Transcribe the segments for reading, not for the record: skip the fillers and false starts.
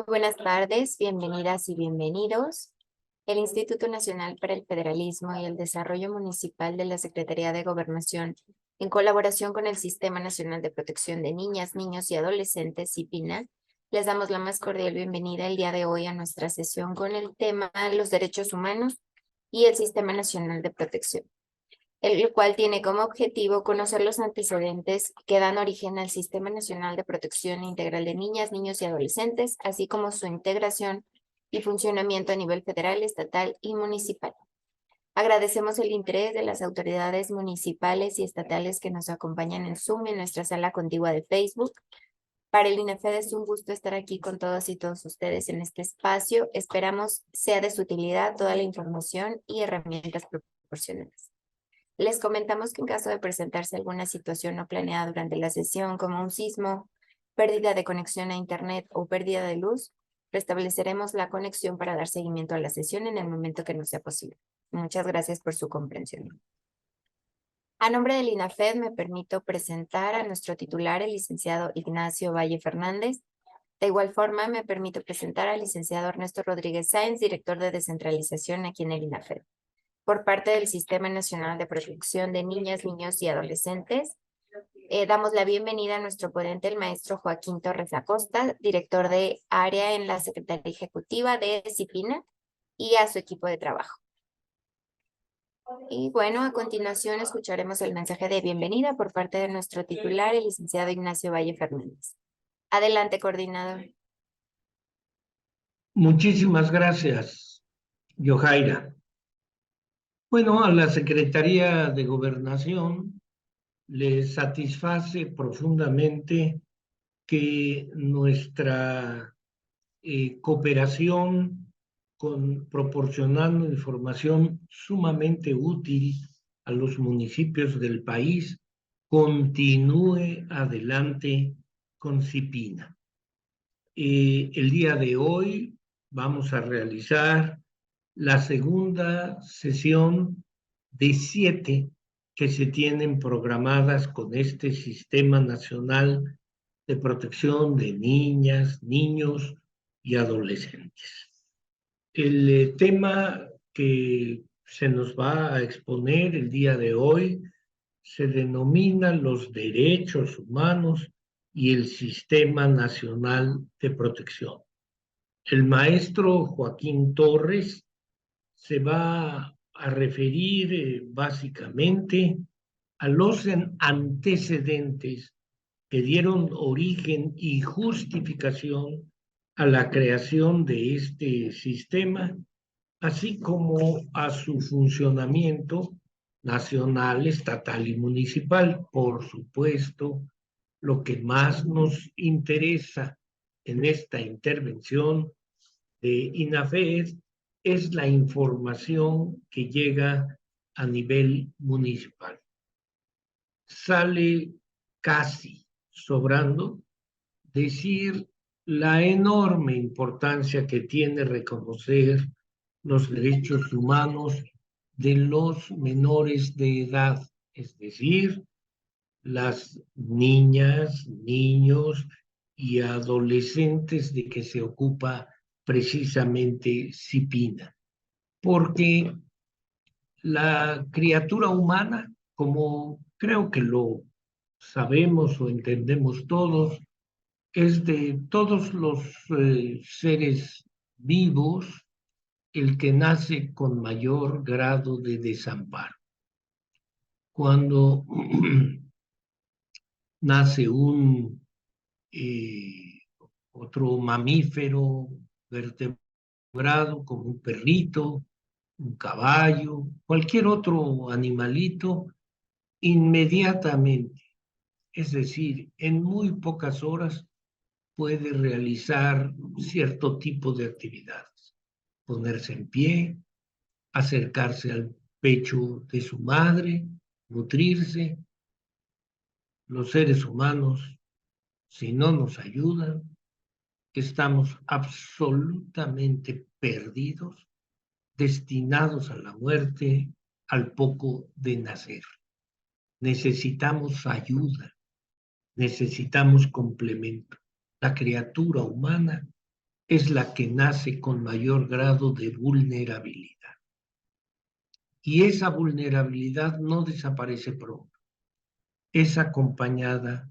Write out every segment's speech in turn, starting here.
Muy buenas tardes, bienvenidas y bienvenidos. El Instituto Nacional para el Federalismo y el Desarrollo Municipal de la Secretaría de Gobernación, en colaboración con el Sistema Nacional de Protección de Niñas, Niños y Adolescentes, SIPINA, les damos la más cordial bienvenida el día de hoy a nuestra sesión con el tema Los Derechos Humanos y el Sistema Nacional de Protección, el cual tiene como objetivo conocer los antecedentes que dan origen al Sistema Nacional de Protección Integral de Niñas, Niños y Adolescentes, así como su integración y funcionamiento a nivel federal, estatal y municipal. Agradecemos el interés de las autoridades municipales y estatales que nos acompañan en Zoom en nuestra sala contigua de Facebook. Para el INAFED es un gusto estar aquí con todas y todos ustedes en este espacio. Esperamos sea de su utilidad toda la información y herramientas proporcionadas. Les comentamos que en caso de presentarse alguna situación no planeada durante la sesión, como un sismo, pérdida de conexión a Internet o pérdida de luz, restableceremos la conexión para dar seguimiento a la sesión en el momento que nos sea posible. Muchas gracias por su comprensión. A nombre del INAFED me permito presentar a nuestro titular, el licenciado Ignacio Valle Fernández. De igual forma, me permito presentar al licenciado Ernesto Rodríguez Sáenz, director de descentralización aquí en el INAFED. Por parte del Sistema Nacional de Protección de Niñas, Niños y Adolescentes, damos la bienvenida a nuestro ponente, el maestro Joaquín Torres Acosta, director de área en la Secretaría Ejecutiva de SIPINA, y a su equipo de trabajo. Y bueno, a continuación escucharemos el mensaje de bienvenida por parte de nuestro titular, el licenciado Ignacio Valle Fernández. Adelante, coordinador. Muchísimas gracias, Yojaira. Bueno, a la Secretaría de Gobernación le satisface profundamente que nuestra cooperación proporcionando información sumamente útil a los municipios del país continúe adelante con SIPINA. El día de hoy vamos a realizar la segunda sesión de 7 que se tienen programadas con este Sistema Nacional de Protección de Niñas, Niños y Adolescentes. El tema que se nos va a exponer el día de hoy se denomina los derechos humanos y el Sistema Nacional de Protección. El maestro Joaquín Torres se va a referir básicamente a los antecedentes que dieron origen y justificación a la creación de este sistema, así como a su funcionamiento nacional, estatal y municipal. Por supuesto, lo que más nos interesa en esta intervención de INAFED es la información que llega a nivel municipal. Sale casi sobrando decir la enorme importancia que tiene reconocer los derechos humanos de los menores de edad, es decir, las niñas, niños y adolescentes de que se ocupa precisamente SIPINA, porque la criatura humana, como creo que lo sabemos o entendemos todos, es de todos los seres vivos el que nace con mayor grado de desamparo. Cuando nace otro mamífero vertebrado como un perrito, un caballo, cualquier otro animalito, inmediatamente, es decir, en muy pocas horas, puede realizar cierto tipo de actividades. Ponerse en pie, acercarse al pecho de su madre, nutrirse. Los seres humanos, si no nos ayudan, estamos absolutamente perdidos, destinados a la muerte al poco de nacer. Necesitamos ayuda, necesitamos complemento. La criatura humana es la que nace con mayor grado de vulnerabilidad. Y esa vulnerabilidad no desaparece pronto. Es acompañada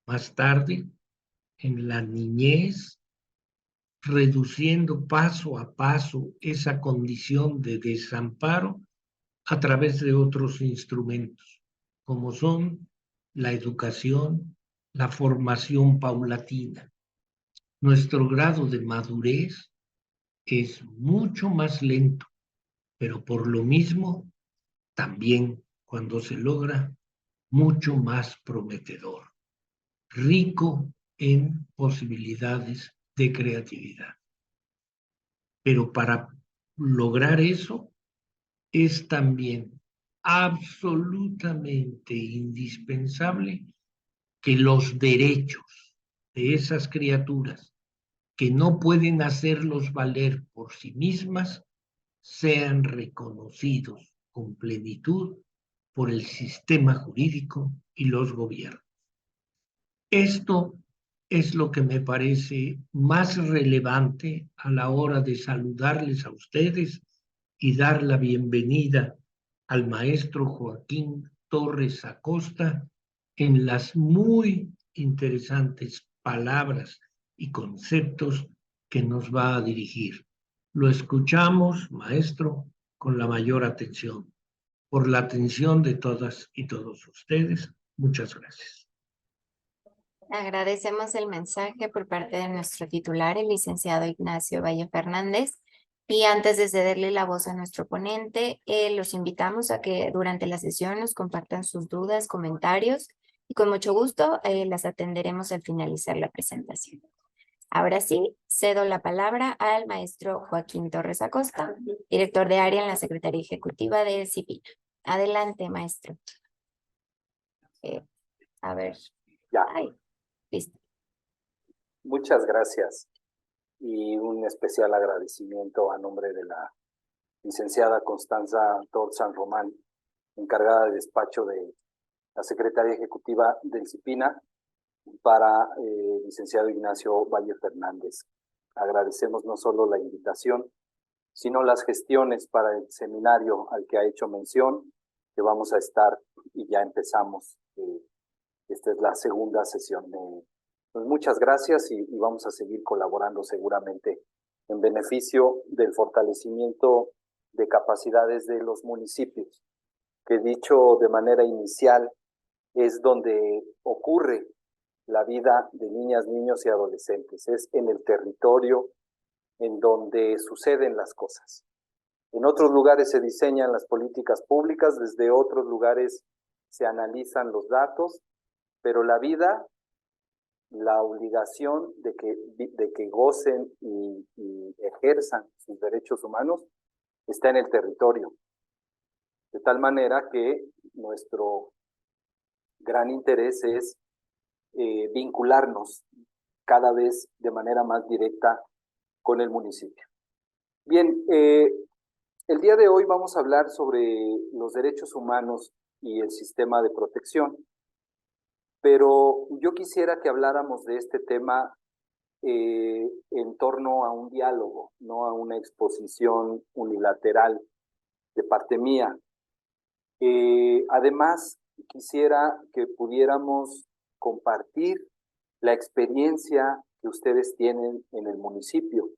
más tarde en la niñez, reduciendo paso a paso esa condición de desamparo a través de otros instrumentos, como son la educación, la formación paulatina. Nuestro grado de madurez es mucho más lento, pero por lo mismo, también cuando se logra, mucho más prometedor, rico en posibilidades de creatividad. Pero para lograr eso es también absolutamente indispensable que los derechos de esas criaturas que no pueden hacerlos valer por sí mismas sean reconocidos con plenitud por el sistema jurídico y los gobiernos. Esto es lo que me parece más relevante a la hora de saludarles a ustedes y dar la bienvenida al maestro Joaquín Torres Acosta en las muy interesantes palabras y conceptos que nos va a dirigir. Lo escuchamos, maestro, con la mayor atención. Por la atención de todas y todos ustedes, muchas gracias. Agradecemos el mensaje por parte de nuestro titular, el licenciado Ignacio Valle Fernández. Y antes de cederle la voz a nuestro ponente, los invitamos a que durante la sesión nos compartan sus dudas, comentarios y con mucho gusto las atenderemos al finalizar la presentación. Ahora sí, cedo la palabra al maestro Joaquín Torres Acosta, director de área en la Secretaría Ejecutiva de CIPINA. Adelante, maestro. A ver. Ya. Ay, listo. Muchas gracias y un especial agradecimiento a nombre de la licenciada Constanza Tort San Román, encargada de despacho de la Secretaría Ejecutiva del CIPINA, para licenciado Ignacio Valle Fernández. Agradecemos no solo la invitación, sino las gestiones para el seminario al que ha hecho mención, que vamos a estar y ya empezamos. Esta es la segunda sesión. Pues muchas gracias y vamos a seguir colaborando seguramente en beneficio del fortalecimiento de capacidades de los municipios, que dicho de manera inicial es donde ocurre la vida de niñas, niños y adolescentes. Es en el territorio en donde suceden las cosas. En otros lugares se diseñan las políticas públicas, desde otros lugares se analizan los datos, pero la vida, la obligación de que gocen y ejerzan sus derechos humanos está en el territorio. De tal manera que nuestro gran interés es vincularnos cada vez de manera más directa con el municipio. Bien, el día de hoy vamos a hablar sobre los derechos humanos y el sistema de protección, pero yo quisiera que habláramos de este tema en torno a un diálogo, no a una exposición unilateral de parte mía. Además, quisiera que pudiéramos compartir la experiencia que ustedes tienen en el municipio.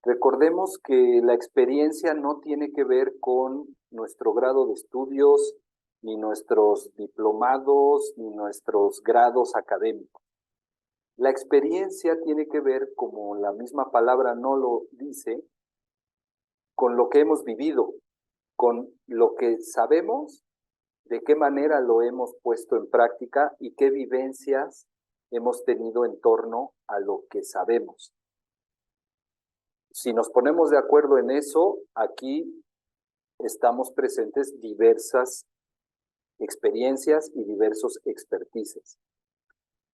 Recordemos que la experiencia no tiene que ver con nuestro grado de estudios, ni nuestros diplomados, ni nuestros grados académicos. La experiencia tiene que ver, como la misma palabra no lo dice, con lo que hemos vivido, con lo que sabemos, de qué manera lo hemos puesto en práctica y qué vivencias hemos tenido en torno a lo que sabemos. Si nos ponemos de acuerdo en eso, aquí estamos presentes diversas experiencias y diversos expertices.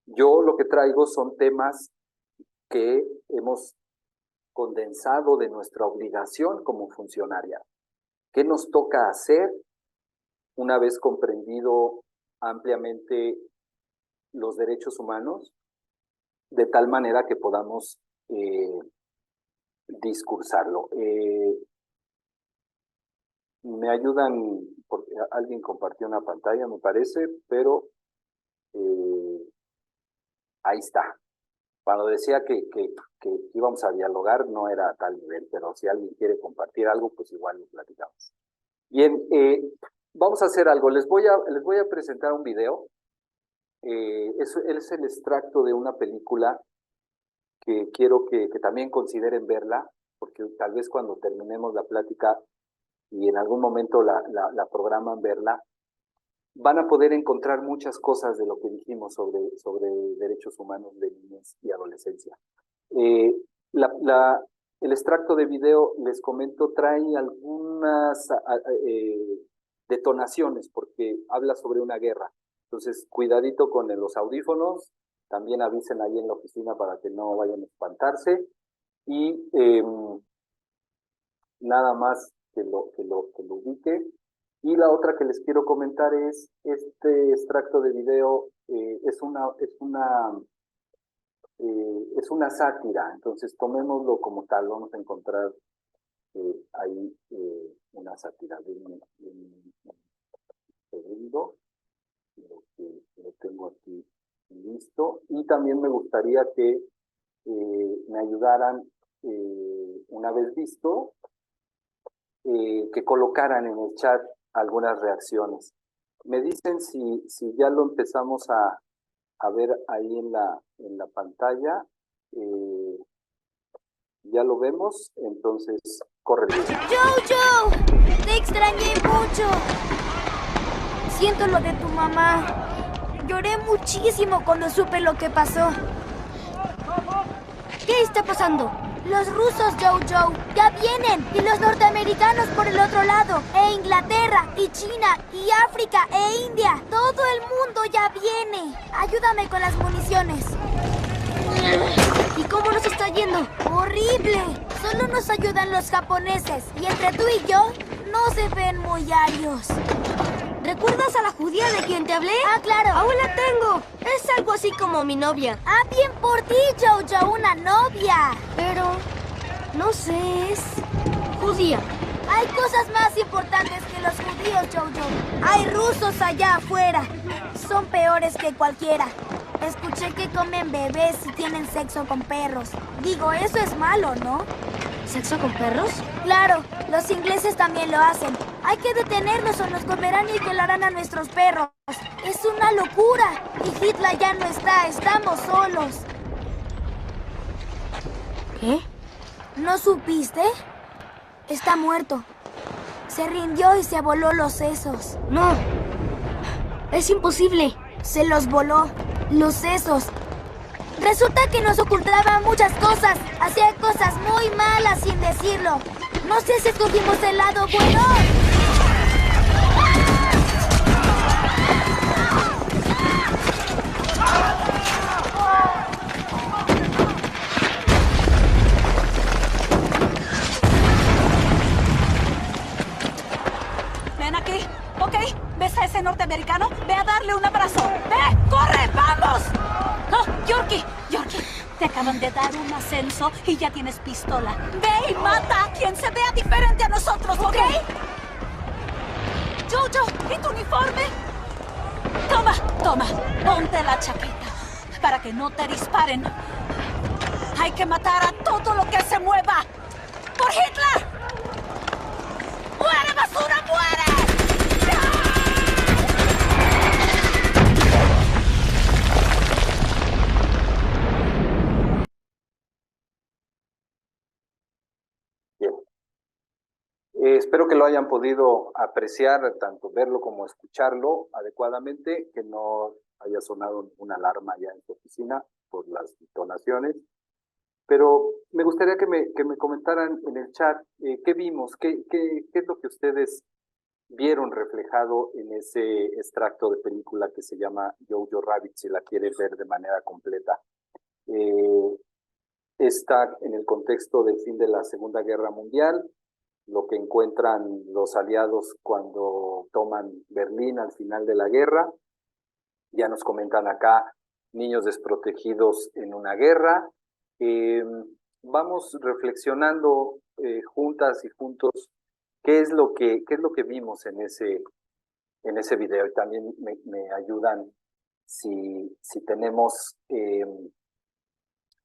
Yo lo que traigo son temas que hemos condensado de nuestra obligación como funcionaria. ¿Qué nos toca hacer una vez comprendido ampliamente los derechos humanos, de tal manera que podamos discursarlo. Me ayudan, porque alguien compartió una pantalla, me parece, pero ahí está. Cuando decía que íbamos a dialogar, no era a tal nivel, pero si alguien quiere compartir algo, pues igual lo platicamos. Bien, vamos a hacer algo. Les voy a presentar un video. Es el extracto de una película que quiero que también consideren verla, porque tal vez cuando terminemos la plática y en algún momento la programan verla, van a poder encontrar muchas cosas de lo que dijimos sobre derechos humanos de niñez y adolescencia. El extracto de video, les comento, trae algunas detonaciones porque habla sobre una guerra. Entonces, cuidadito con los audífonos, también avisen ahí en la oficina para que no vayan a espantarse. Y nada más que lo ubique. Y la otra que les quiero comentar es este extracto de video, es una sátira, entonces tomémoslo como tal. Vamos a encontrar ahí una sátira. De un segundo, lo tengo aquí listo. Y también me gustaría que me ayudaran, una vez visto, que colocaran en el chat algunas reacciones. Me dicen si ya lo empezamos a ver ahí en la pantalla. Ya lo vemos, entonces corre. ¡Jojo! Te extrañé mucho. Siento lo de tu mamá. Lloré muchísimo cuando supe lo que pasó. ¿Qué está pasando? Los rusos, Jojo, ya vienen. Y los norteamericanos por el otro lado. E Inglaterra, y China, y África, e India. Todo el mundo ya viene. Ayúdame con las municiones. ¿Y cómo nos está yendo? ¡Horrible! Solo nos ayudan los japoneses. Y entre tú y yo, no se ven muy arios. ¿Recuerdas a la judía de quien te hablé? Ah, claro. Aún la tengo. Es algo así como mi novia. Ah, bien por ti, Jojo, una novia. Pero, no sé, es judía. Hay cosas más importantes que los judíos, Jojo. Hay rusos allá afuera. Son peores que cualquiera. Escuché que comen bebés y tienen sexo con perros. Digo, eso es malo, ¿no? ¿Sexo con perros? Claro, los ingleses también lo hacen. Hay que detenerlos o nos comerán y violarán a nuestros perros. Es una locura. Y Hitler ya no está, estamos solos. ¿Qué? ¿No supiste? Está muerto. Se rindió y se voló los sesos. No. Es imposible. Se los voló. Los sesos. Resulta que nos ocultaba muchas cosas. Hacía cosas muy malas sin decirlo. No sé si escogimos el lado bueno. Ven aquí, ¿ok? ¿Ves a ese norteamericano? Ve a darle un abrazo. ¡Ve! ¡Corre! ¡Vamos! ¡Oh, Yorkie! Yorkie, te acaban de dar un ascenso y ya tienes pistola. Ve y mata a quien se vea diferente a nosotros, ¿ok? Jojo, ¿y tu uniforme? Toma, toma, ponte la chaqueta para que no te disparen. Hay que matar a todo lo que se mueva. ¡Por Hitler! ¡Muere, basura, muere! Bien. Espero que lo hayan podido apreciar, tanto verlo como escucharlo adecuadamente, que no haya sonado ninguna alarma ya en tu oficina por las detonaciones. Pero me gustaría que me comentaran en el chat qué vimos, qué es lo que ustedes vieron reflejado en ese extracto de película que se llama Jojo Rabbit, si la quieren ver de manera completa. Está en el contexto del fin de la Segunda Guerra Mundial, lo que encuentran los aliados cuando toman Berlín al final de la guerra. Ya nos comentan acá, niños desprotegidos en una guerra. vamos reflexionando juntas y juntos qué es lo que vimos en ese video, y también me ayudan si tenemos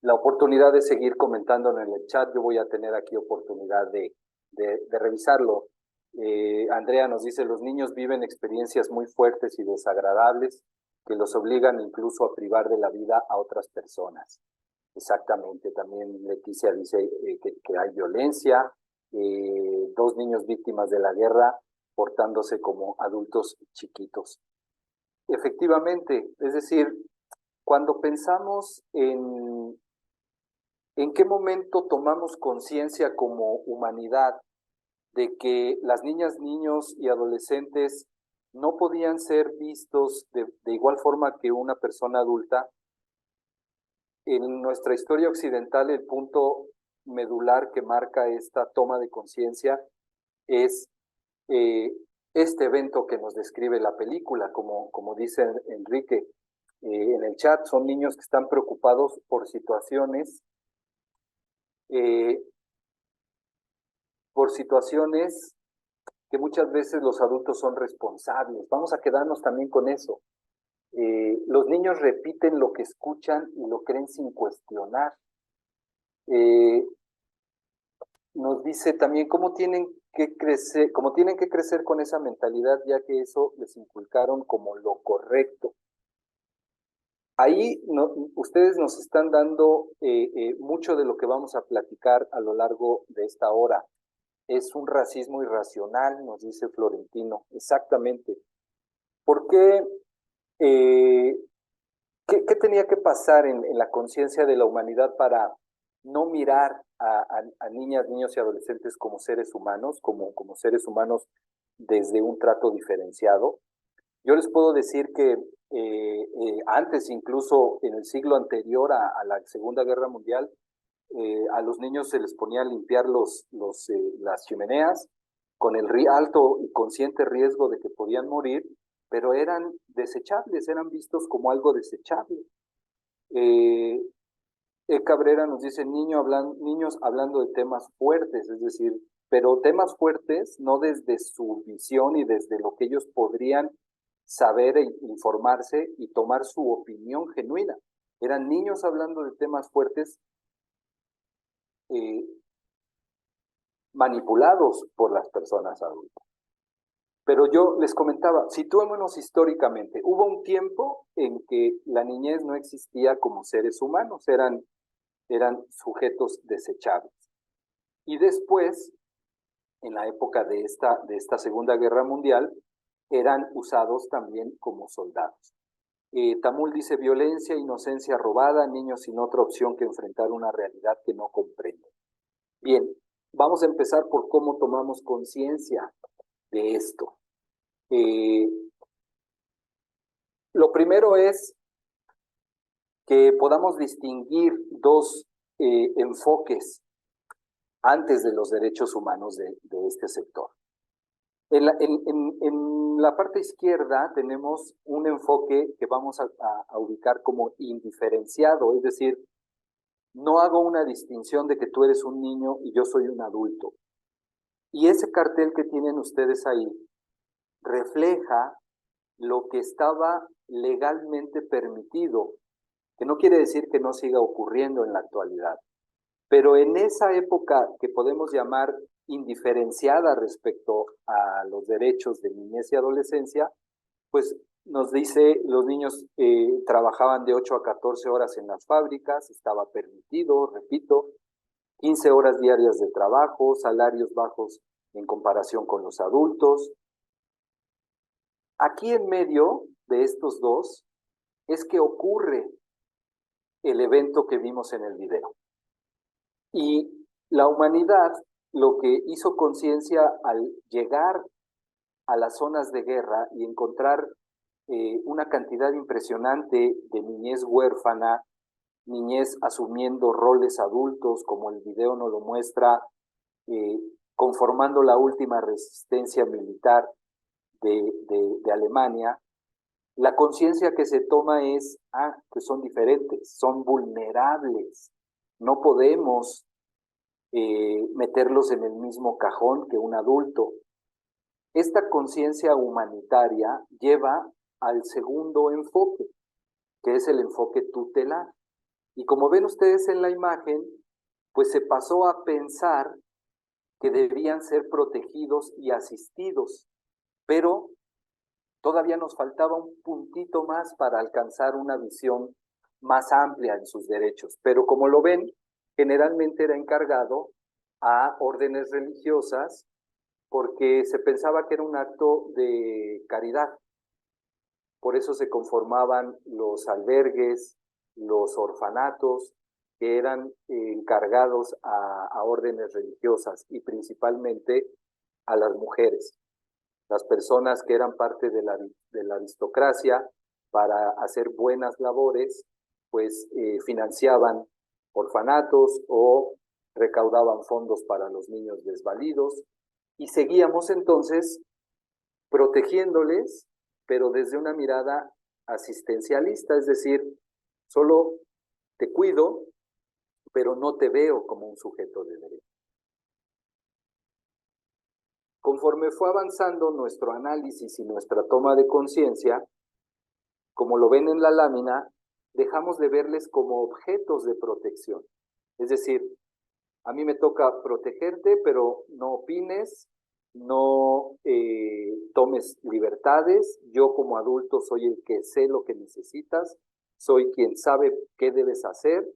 la oportunidad de seguir comentándolo en el chat. Yo voy a tener aquí oportunidad de revisarlo. Andrea nos dice: los niños viven experiencias muy fuertes y desagradables que los obligan incluso a privar de la vida a otras personas. Exactamente. También Leticia dice que hay violencia, 2 niños víctimas de la guerra portándose como adultos chiquitos. Efectivamente, es decir, cuando pensamos en qué momento tomamos conciencia como humanidad de que las niñas, niños y adolescentes no podían ser vistos de igual forma que una persona adulta, en nuestra historia occidental el punto medular que marca esta toma de conciencia es este evento que nos describe la película. Como dice Enrique en el chat, son niños que están preocupados por situaciones que muchas veces los adultos son responsables. Vamos a quedarnos también con eso. Los niños repiten lo que escuchan y lo creen sin cuestionar. Nos dice también cómo tienen que crecer con esa mentalidad, ya que eso les inculcaron como lo correcto. Ahí ustedes nos están dando mucho de lo que vamos a platicar a lo largo de esta hora. Es un racismo irracional, nos dice Florentino. Exactamente. ¿Por qué? ¿Qué tenía que pasar en la conciencia de la humanidad para no mirar a niñas, niños y adolescentes como seres humanos, como seres humanos desde un trato diferenciado? Yo les puedo decir que antes, incluso en el siglo anterior a la Segunda Guerra Mundial, a los niños se les ponía a limpiar las chimeneas con el alto y consciente riesgo de que podían morir, pero eran desechables, eran vistos como algo desechable. Cabrera nos dice: niños hablando de temas fuertes, es decir, pero temas fuertes no desde su visión y desde lo que ellos podrían saber e informarse y tomar su opinión genuina. Eran niños hablando de temas fuertes manipulados por las personas adultas. Pero yo les comentaba, situémonos históricamente. Hubo un tiempo en que la niñez no existía como seres humanos, eran sujetos desechables. Y después, en la época de esta Segunda Guerra Mundial, eran usados también como soldados. Tamul dice: violencia, inocencia robada, niños sin otra opción que enfrentar una realidad que no comprenden. Bien, vamos a empezar por cómo tomamos conciencia de esto. Lo primero es que podamos distinguir 2 enfoques antes de los derechos humanos de este sector. En la parte izquierda tenemos un enfoque que vamos a ubicar como indiferenciado, es decir, no hago una distinción de que tú eres un niño y yo soy un adulto. Y ese cartel que tienen ustedes ahí refleja lo que estaba legalmente permitido, que no quiere decir que no siga ocurriendo en la actualidad. Pero en esa época que podemos llamar indiferenciada respecto a los derechos de niñez y adolescencia, pues nos dice: los niños trabajaban de 8 a 14 horas en las fábricas, estaba permitido, repito, 15 horas diarias de trabajo, salarios bajos en comparación con los adultos. Aquí en medio de estos 2 es que ocurre el evento que vimos en el video. Y la humanidad lo que hizo conciencia al llegar a las zonas de guerra y encontrar una cantidad impresionante de niñez huérfana, niñez asumiendo roles adultos, como el video nos lo muestra, conformando la última resistencia militar de Alemania. La conciencia que se toma es que son diferentes, son vulnerables. No podemos meterlos en el mismo cajón que un adulto. Esta conciencia humanitaria lleva al segundo enfoque, que es el enfoque tutelar. Y como ven ustedes en la imagen, pues se pasó a pensar que debían ser protegidos y asistidos, pero todavía nos faltaba un puntito más para alcanzar una visión más amplia en sus derechos. Pero como lo ven, generalmente era encargado a órdenes religiosas porque se pensaba que era un acto de caridad. Por eso se conformaban los albergues, los orfanatos, que eran encargados a órdenes religiosas y principalmente a las mujeres. Las personas que eran parte de la aristocracia para hacer buenas labores, pues financiaban orfanatos o recaudaban fondos para los niños desvalidos y seguíamos entonces protegiéndoles, pero desde una mirada asistencialista, es decir, solo te cuido, pero no te veo como un sujeto de derecho. Conforme fue avanzando nuestro análisis y nuestra toma de conciencia, como lo ven en la lámina, dejamos de verles como objetos de protección. Es decir, a mí me toca protegerte, pero no opines, no tomes libertades. Yo como adulto soy el que sé lo que necesitas, soy quien sabe qué debes hacer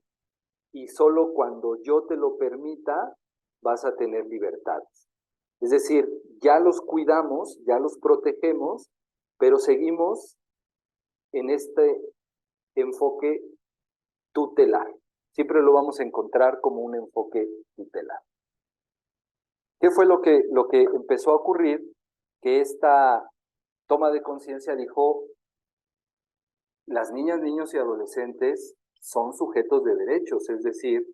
y solo cuando yo te lo permita vas a tener libertades. Es decir, ya los cuidamos, ya los protegemos, pero seguimos en este enfoque tutelar. Siempre lo vamos a encontrar como un enfoque tutelar. ¿Qué fue lo que empezó a ocurrir? Que esta toma de conciencia dijo, las niñas, niños y adolescentes son sujetos de derechos, es decir,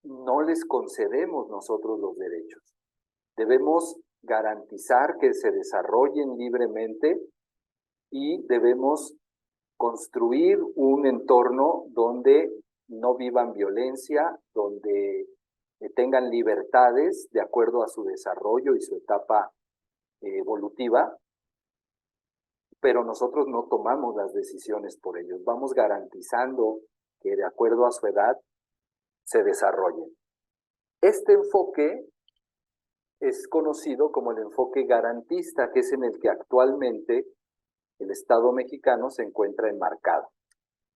no les concedemos nosotros los derechos. Debemos garantizar que se desarrollen libremente y debemos construir un entorno donde no vivan violencia, donde tengan libertades de acuerdo a su desarrollo y su etapa evolutiva, pero nosotros no tomamos las decisiones por ellos. Vamos garantizando que de acuerdo a su edad se desarrollen. Este enfoque es conocido como el enfoque garantista, que es en el que actualmente el Estado mexicano se encuentra enmarcado.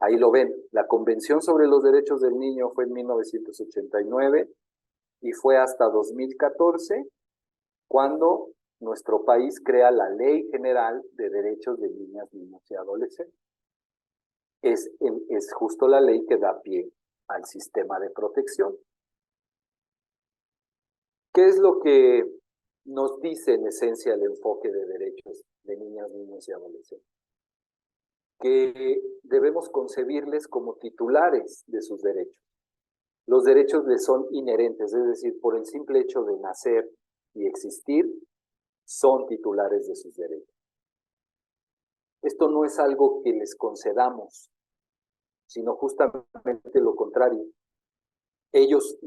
Ahí lo ven, la Convención sobre los Derechos del Niño fue en 1989 y fue hasta 2014 cuando nuestro país crea la Ley General de Derechos de Niñas, Niños y Adolescentes. Es justo la ley que da pie al sistema de protección. ¿Qué es lo que nos dice en esencia el enfoque de derechos de niñas, niños y adolescentes? Que debemos concebirles como titulares de sus derechos. Los derechos les son inherentes, es decir, por el simple hecho de nacer y existir, son titulares de sus derechos. Esto no es algo que les concedamos, sino justamente lo contrario. Ellos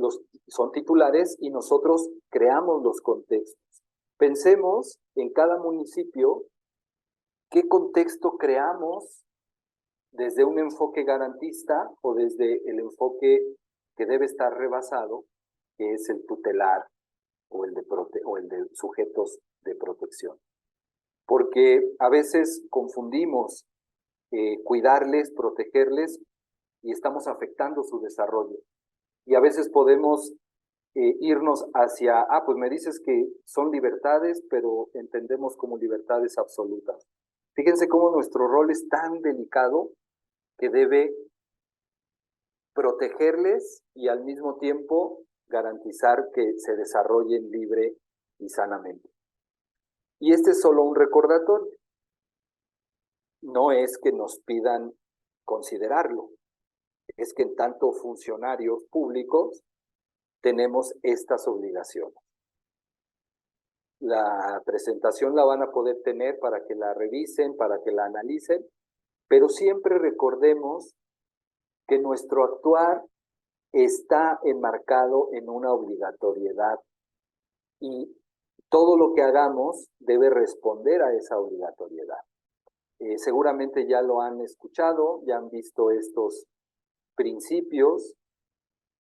son titulares y nosotros creamos los contextos. Pensemos en cada municipio qué contexto creamos desde un enfoque garantista o desde el enfoque que debe estar rebasado, que es el tutelar o el de sujetos de protección. Porque a veces confundimos cuidarles, protegerles y estamos afectando su desarrollo. Y a veces podemos irnos hacia, pues me dices que son libertades, pero entendemos como libertades absolutas. Fíjense cómo nuestro rol es tan delicado que debe protegerles y al mismo tiempo garantizar que se desarrollen libre y sanamente. Y este es solo un recordatorio. No es que nos pidan considerarlo, es que en tanto funcionarios públicos tenemos estas obligaciones. La presentación la van a poder tener para que la revisen, para que la analicen, pero siempre recordemos que nuestro actuar está enmarcado en una obligatoriedad y todo lo que hagamos debe responder a esa obligatoriedad. Seguramente ya lo han escuchado, ya han visto estos principios,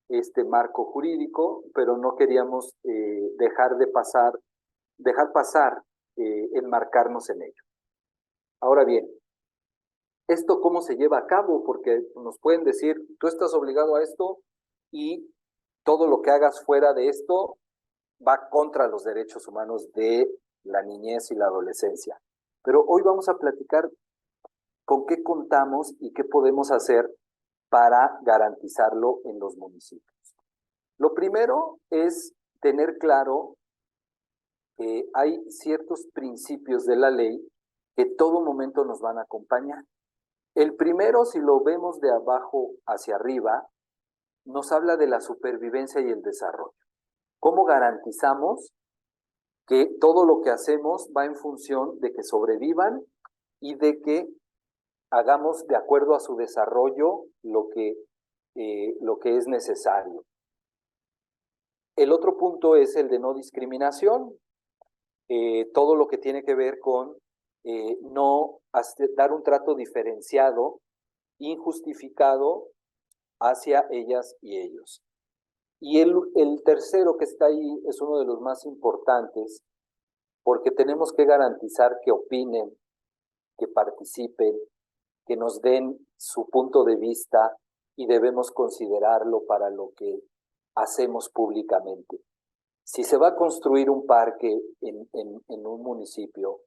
este marco jurídico, pero no queríamos dejar pasar enmarcarnos en ello. Ahora bien, ¿esto cómo se lleva a cabo? Porque nos pueden decir, tú estás obligado a esto y todo lo que hagas fuera de esto va contra los derechos humanos de la niñez y la adolescencia. Pero hoy vamos a platicar con qué contamos y qué podemos hacer para garantizarlo en los municipios. Lo primero es tener claro que hay ciertos principios de la ley que todo momento nos van a acompañar. El primero, si lo vemos de abajo hacia arriba, nos habla de la supervivencia y el desarrollo. ¿Cómo garantizamos que todo lo que hacemos va en función de que sobrevivan y de que hagamos de acuerdo a su desarrollo lo que es necesario? El otro punto es el de no discriminación. Todo lo que tiene que ver con no dar un trato diferenciado, injustificado hacia ellas y ellos. Y el tercero que está ahí es uno de los más importantes, porque tenemos que garantizar que opinen, que participen, que nos den su punto de vista y debemos considerarlo para lo que hacemos públicamente. Si se va a construir un parque en un municipio,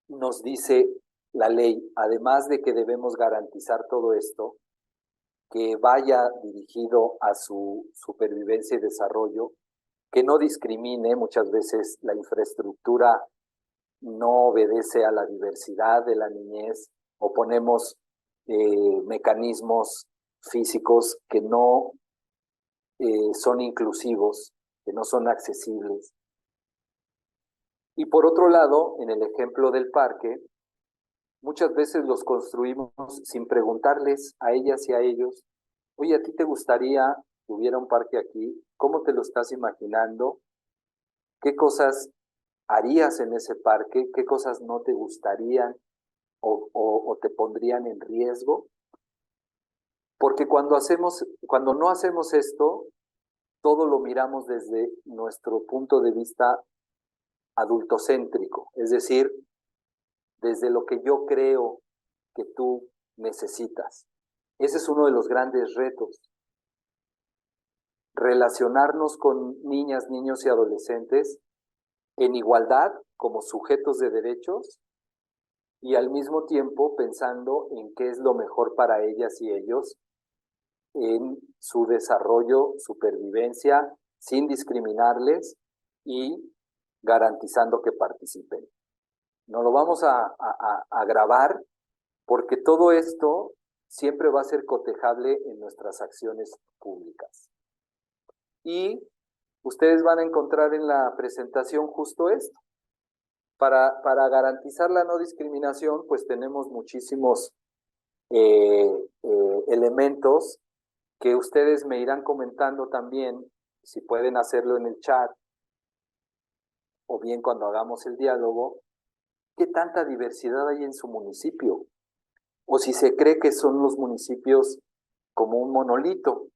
nos dice la ley, además de que debemos garantizar todo esto, que vaya dirigido a su supervivencia y desarrollo, que no discrimine. Muchas veces la infraestructura no obedece a la diversidad de la niñez o ponemos mecanismos físicos que no son inclusivos, que no son accesibles. Y por otro lado, en el ejemplo del parque, muchas veces los construimos sin preguntarles a ellas y a ellos, oye, ¿a ti te gustaría que hubiera un parque aquí? ¿Cómo te lo estás imaginando? ¿Qué cosas harías en ese parque? ¿Qué cosas no te gustarían o te pondrían en riesgo? Porque cuando no hacemos esto, todo lo miramos desde nuestro punto de vista adultocéntrico, es decir, desde lo que yo creo que tú necesitas. Ese es uno de los grandes retos. Relacionarnos con niñas, niños y adolescentes en igualdad como sujetos de derechos y al mismo tiempo pensando en qué es lo mejor para ellas y ellos en su desarrollo, supervivencia, sin discriminarles y garantizando que participen. Nos lo vamos a grabar porque todo esto siempre va a ser cotejable en nuestras acciones públicas. Y ustedes van a encontrar en la presentación justo esto. Para garantizar la no discriminación, pues tenemos muchísimos elementos que ustedes me irán comentando también, si pueden hacerlo en el chat, o bien cuando hagamos el diálogo, qué tanta diversidad hay en su municipio, o si se cree que son los municipios como un monolito,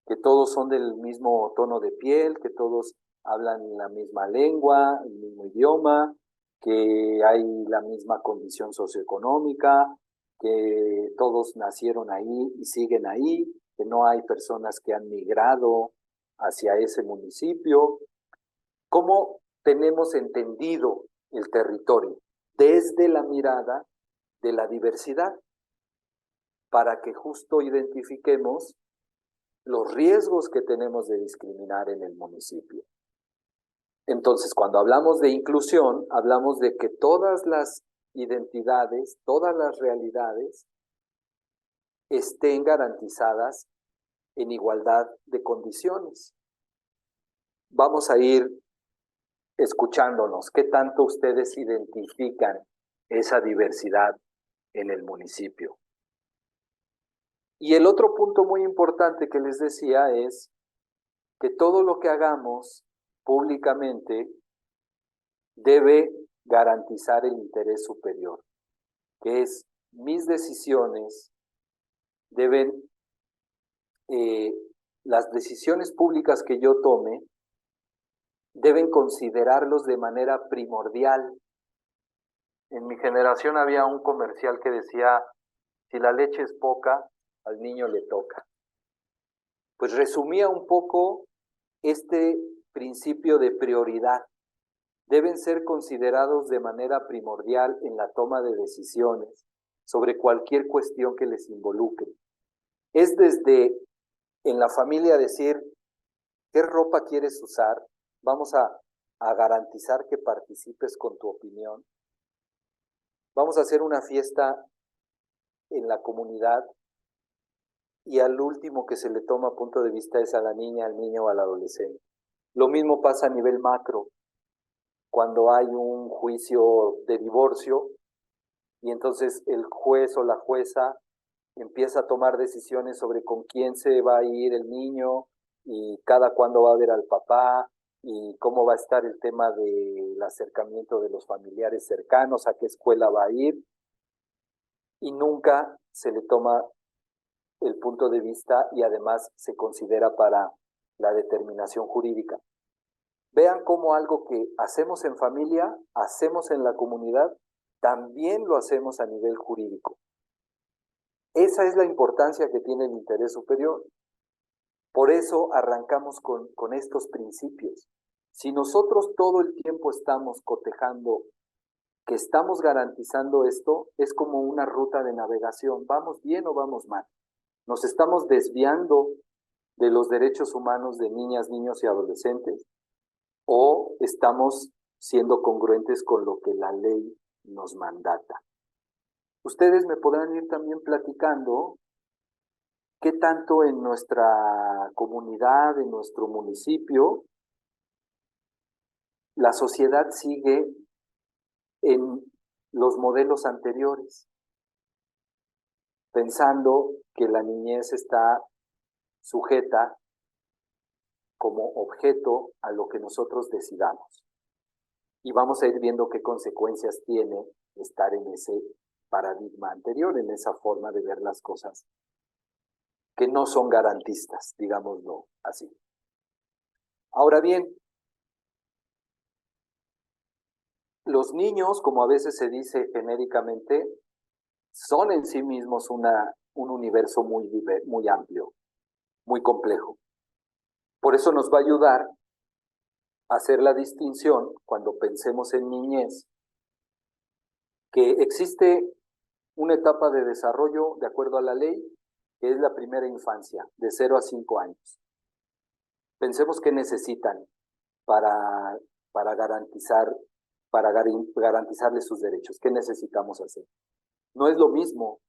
que todos son del mismo tono de piel, que todos hablan la misma lengua, el mismo idioma, que hay la misma condición socioeconómica, que todos nacieron ahí y siguen ahí, que no hay personas que han migrado hacia ese municipio. ¿Cómo tenemos entendido el territorio? Desde la mirada de la diversidad, para que justo identifiquemos los riesgos que tenemos de discriminar en el municipio. Entonces, cuando hablamos de inclusión, hablamos de que todas las identidades, todas las realidades estén garantizadas en igualdad de condiciones. Vamos a ir escuchándonos. ¿Qué tanto ustedes identifican esa diversidad en el municipio? Y el otro punto muy importante que les decía es que todo lo que hagamos públicamente debe garantizar el interés superior, que es mis decisiones deben, las decisiones públicas que yo tome deben considerarlos de manera primordial. En mi generación había un comercial que decía, si la leche es poca, al niño le toca. Pues resumía un poco este principio de prioridad. Deben ser considerados de manera primordial en la toma de decisiones sobre cualquier cuestión que les involucre. Es desde en la familia decir, ¿qué ropa quieres usar? Vamos a garantizar que participes con tu opinión. Vamos a hacer una fiesta en la comunidad y al último que se le toma punto de vista es a la niña, al niño o al adolescente. Lo mismo pasa a nivel macro, cuando hay un juicio de divorcio y entonces el juez o la jueza empieza a tomar decisiones sobre con quién se va a ir el niño y cada cuándo va a ver al papá y cómo va a estar el tema del acercamiento de los familiares cercanos, a qué escuela va a ir, y nunca se le toma el punto de vista y además se considera para la determinación jurídica. Vean cómo algo que hacemos en familia, hacemos en la comunidad, también lo hacemos a nivel jurídico. Esa es la importancia que tiene el interés superior. Por eso arrancamos con estos principios. Si nosotros todo el tiempo estamos cotejando que estamos garantizando esto, es como una ruta de navegación. ¿Vamos bien o vamos mal? Nos estamos desviando de los derechos humanos de niñas, niños y adolescentes, o estamos siendo congruentes con lo que la ley nos mandata. Ustedes me podrán ir también platicando qué tanto en nuestra comunidad, en nuestro municipio, la sociedad sigue en los modelos anteriores, pensando que la niñez está sujeta como objeto a lo que nosotros decidamos. Y vamos a ir viendo qué consecuencias tiene estar en ese paradigma anterior, en esa forma de ver las cosas, que no son garantistas, digámoslo así. Ahora bien, los niños, como a veces se dice genéricamente, son en sí mismos un universo muy amplio, muy complejo. Por eso nos va a ayudar a hacer la distinción cuando pensemos en niñez, que existe una etapa de desarrollo de acuerdo a la ley, que es la primera infancia, de 0 a 5 años. Pensemos qué necesitan para garantizarles sus derechos. ¿Qué necesitamos hacer? No es lo mismo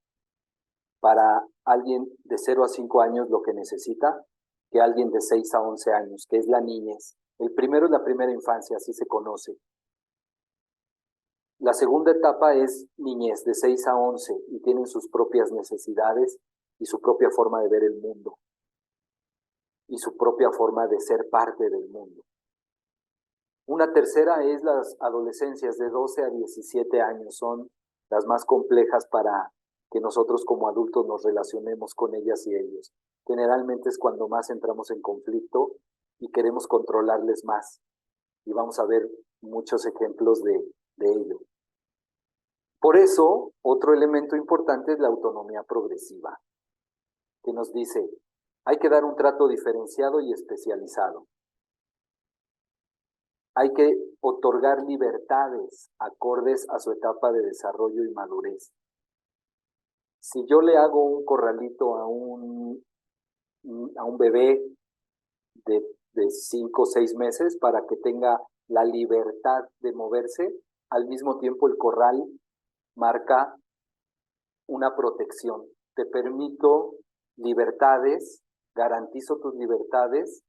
para alguien de 0 a 5 años lo que necesita que alguien de 6 a 11 años, que es la niñez. El primero es la primera infancia, así se conoce. La segunda etapa es niñez, de 6 a 11, y tienen sus propias necesidades y su propia forma de ver el mundo, y su propia forma de ser parte del mundo. Una tercera es las adolescencias de 12 a 17 años, son las más complejas para que nosotros como adultos nos relacionemos con ellas y ellos. Generalmente es cuando más entramos en conflicto y queremos controlarles más. Y vamos a ver muchos ejemplos de ello. Por eso, otro elemento importante es la autonomía progresiva, que nos dice, hay que dar un trato diferenciado y especializado. Hay que otorgar libertades acordes a su etapa de desarrollo y madurez. Si yo le hago un corralito a un bebé de 5 o 6 meses para que tenga la libertad de moverse, al mismo tiempo el corral marca una protección. Te permito libertades, garantizo tus libertades,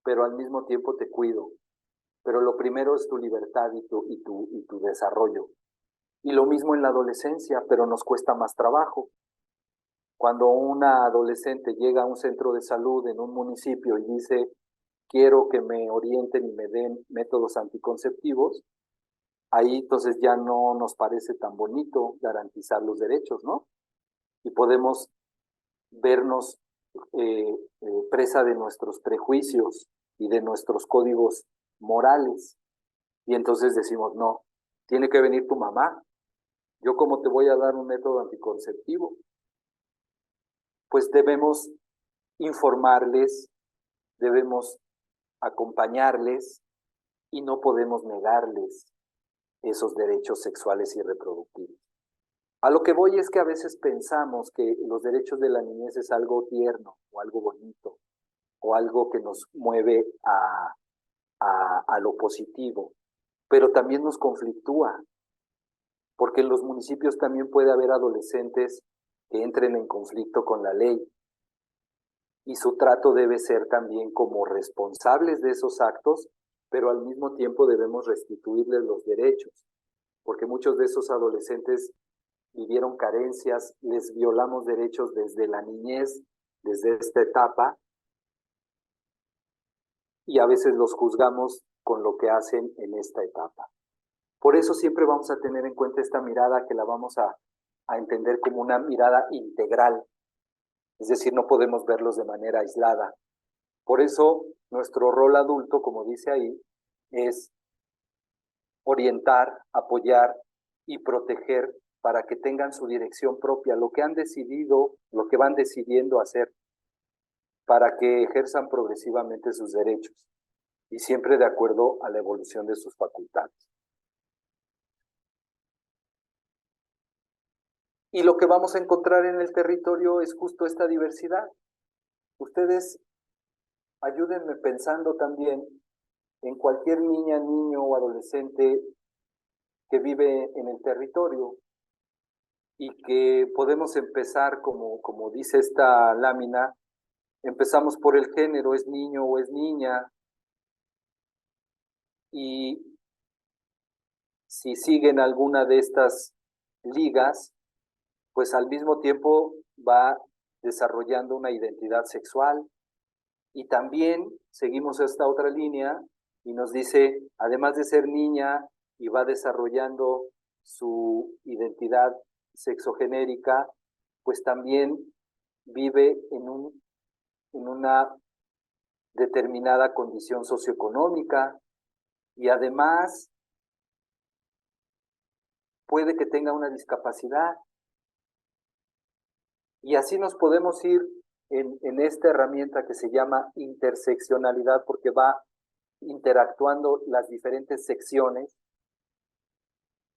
pero al mismo tiempo te cuido. Pero lo primero es tu libertad y tu desarrollo. Y lo mismo en la adolescencia, pero nos cuesta más trabajo. Cuando una adolescente llega a un centro de salud en un municipio y dice, quiero que me orienten y me den métodos anticonceptivos, ahí entonces ya no nos parece tan bonito garantizar los derechos, ¿no? Y podemos vernos presa de nuestros prejuicios y de nuestros códigos morales. Y entonces decimos, no, tiene que venir tu mamá. ¿Yo cómo te voy a dar un método anticonceptivo? Pues debemos informarles, debemos acompañarles y no podemos negarles esos derechos sexuales y reproductivos. A lo que voy es que a veces pensamos que los derechos de la niñez es algo tierno o algo bonito o algo que nos mueve a lo positivo, pero también nos conflictúa, porque en los municipios también puede haber adolescentes que entren en conflicto con la ley y su trato debe ser también como responsables de esos actos, pero al mismo tiempo debemos restituirles los derechos, porque muchos de esos adolescentes vivieron carencias, les violamos derechos desde la niñez, desde esta etapa, y a veces los juzgamos con lo que hacen en esta etapa. Por eso siempre vamos a tener en cuenta esta mirada que la vamos a entender como una mirada integral, es decir, no podemos verlos de manera aislada. Por eso nuestro rol adulto, como dice ahí, es orientar, apoyar y proteger para que tengan su dirección propia, lo que han decidido, lo que van decidiendo hacer, para que ejerzan progresivamente sus derechos y siempre de acuerdo a la evolución de sus facultades. Y lo que vamos a encontrar en el territorio es justo esta diversidad. Ustedes ayúdenme pensando también en cualquier niña, niño o adolescente que vive en el territorio y que podemos empezar, como dice esta lámina, empezamos por el género, es niño o es niña, y si siguen alguna de estas ligas, pues al mismo tiempo va desarrollando una identidad sexual. Y también seguimos esta otra línea y nos dice, además de ser niña y va desarrollando su identidad sexogenérica, pues también vive en una determinada condición socioeconómica y además puede que tenga una discapacidad. Y así nos podemos ir en esta herramienta que se llama interseccionalidad, porque va interactuando las diferentes secciones.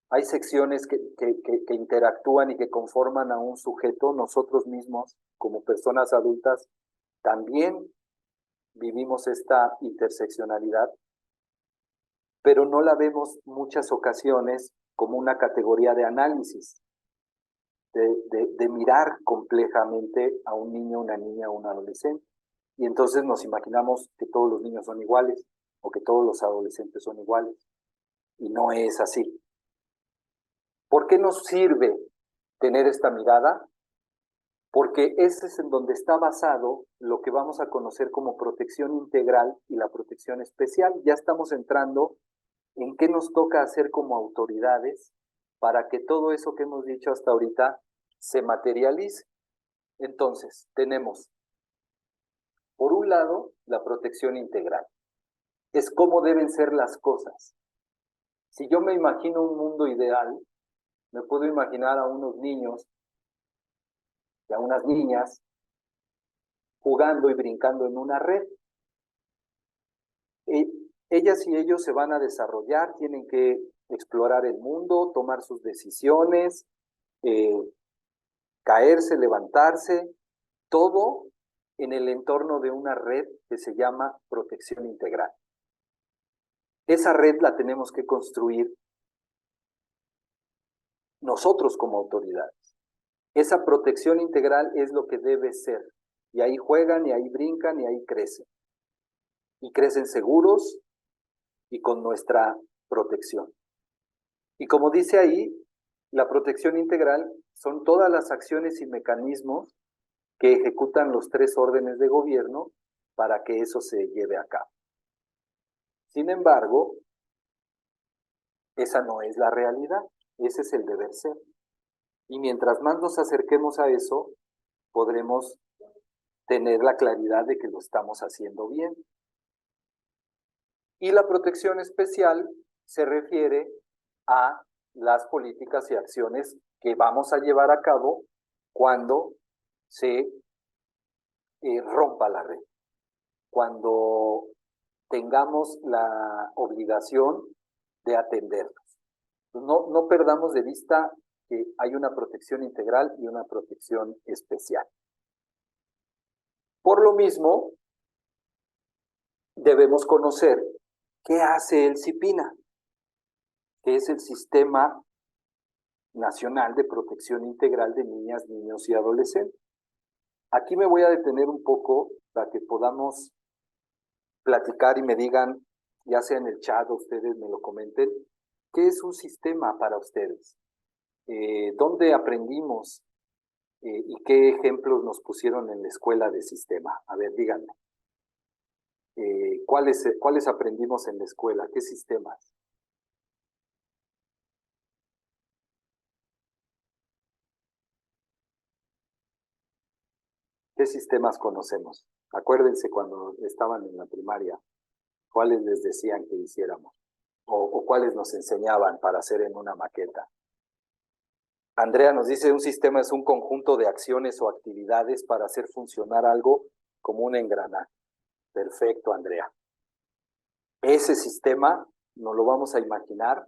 Hay secciones que interactúan y que conforman a un sujeto. Nosotros mismos, como personas adultas, también vivimos esta interseccionalidad, pero no la vemos muchas ocasiones como una categoría de análisis, de mirar complejamente a un niño, una niña o un adolescente. Y entonces nos imaginamos que todos los niños son iguales o que todos los adolescentes son iguales. Y no es así. ¿Por qué nos sirve tener esta mirada? Porque ese es en donde está basado lo que vamos a conocer como protección integral y la protección especial. Ya estamos entrando en qué nos toca hacer como autoridades para que todo eso que hemos dicho hasta ahorita se materialice. Entonces, tenemos, por un lado, la protección integral. Es cómo deben ser las cosas. Si yo me imagino un mundo ideal, me puedo imaginar a unos niños y a unas niñas jugando y brincando en una red. Ellas y ellos se van a desarrollar, tienen que explorar el mundo, tomar sus decisiones, caerse, levantarse, todo en el entorno de una red que se llama protección integral. Esa red la tenemos que construir nosotros como autoridades. Esa protección integral es lo que debe ser. Y ahí juegan, y ahí brincan, y ahí crecen. Y crecen seguros y con nuestra protección. Y como dice ahí, la protección integral son todas las acciones y mecanismos que ejecutan los 3 órdenes de gobierno para que eso se lleve a cabo. Sin embargo, esa no es la realidad, ese es el deber ser. Y mientras más nos acerquemos a eso, podremos tener la claridad de que lo estamos haciendo bien. Y la protección especial se refiere a las políticas y acciones que vamos a llevar a cabo cuando se rompa la red, cuando tengamos la obligación de atenderlos. No perdamos de vista que hay una protección integral y una protección especial. Por lo mismo, debemos conocer qué hace el CIPINA, que es el Sistema Nacional de Protección Integral de Niñas, Niños y Adolescentes. Aquí me voy a detener un poco para que podamos platicar y me digan, ya sea en el chat o ustedes me lo comenten, ¿qué es un sistema para ustedes? ¿Dónde aprendimos y qué ejemplos nos pusieron en la escuela de sistema? A ver, díganme. ¿Cuáles aprendimos en la escuela? ¿Qué sistemas? ¿Qué sistemas conocemos? Acuérdense cuando estaban en la primaria, ¿cuáles les decían que hiciéramos? ¿O cuáles nos enseñaban para hacer en una maqueta? Andrea nos dice, un sistema es un conjunto de acciones o actividades para hacer funcionar algo como un engranaje. Perfecto, Andrea. Ese sistema nos lo vamos a imaginar,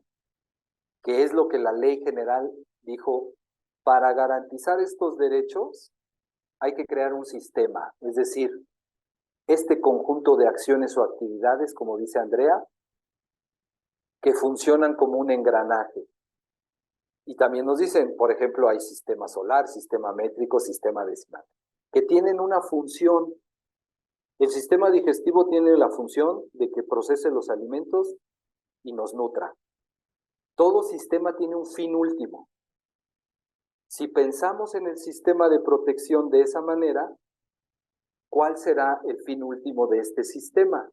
que es lo que la ley general dijo, para garantizar estos derechos hay que crear un sistema, es decir, este conjunto de acciones o actividades, como dice Andrea, que funcionan como un engranaje. Y también nos dicen, por ejemplo, hay sistema solar, sistema métrico, sistema decimal, que tienen una función. El sistema digestivo tiene la función de que procese los alimentos y nos nutra. Todo sistema tiene un fin último. Si pensamos en el sistema de protección de esa manera, ¿cuál será el fin último de este sistema?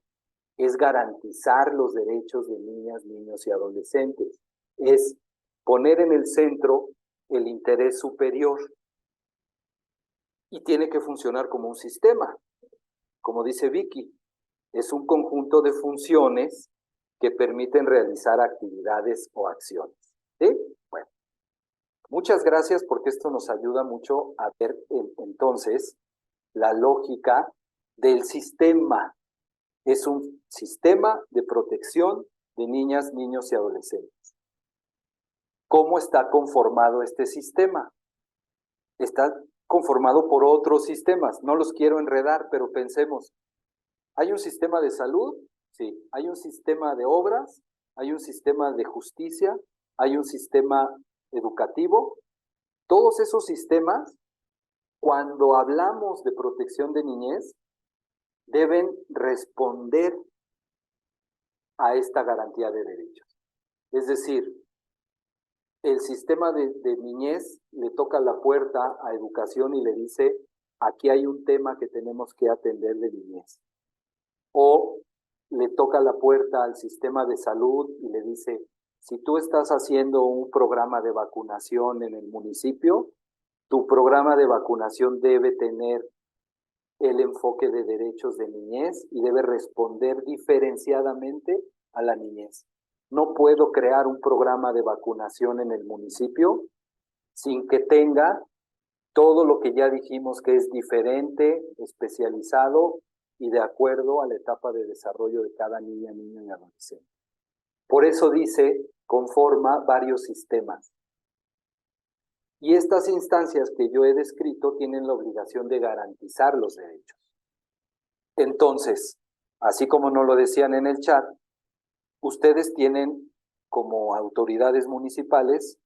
Es garantizar los derechos de niñas, niños y adolescentes. Es poner en el centro el interés superior. Y tiene que funcionar como un sistema. Como dice Vicky, es un conjunto de funciones que permiten realizar actividades o acciones. ¿Sí? Bueno, muchas gracias porque esto nos ayuda mucho a ver entonces la lógica del sistema. Es un sistema de protección de niñas, niños y adolescentes. ¿Cómo está conformado este sistema? Está conformado por otros sistemas. No los quiero enredar, pero pensemos. ¿Hay un sistema de salud? Sí. ¿Hay un sistema de obras? ¿Hay un sistema de justicia? ¿Hay un sistema educativo? Todos esos sistemas, cuando hablamos de protección de niñez, deben responder a esta garantía de derechos. Es decir, el sistema de niñez le toca la puerta a educación y le dice, aquí hay un tema que tenemos que atender de niñez. O le toca la puerta al sistema de salud y le dice, si tú estás haciendo un programa de vacunación en el municipio, tu programa de vacunación debe tener el enfoque de derechos de niñez y debe responder diferenciadamente a la niñez. No puedo crear un programa de vacunación en el municipio sin que tenga todo lo que ya dijimos que es diferente, especializado y de acuerdo a la etapa de desarrollo de cada niña, niño y adolescente. Por eso dice, conforma varios sistemas. Y estas instancias que yo he descrito tienen la obligación de garantizar los derechos. Entonces, así como nos lo decían en el chat, ustedes tienen como autoridades municipales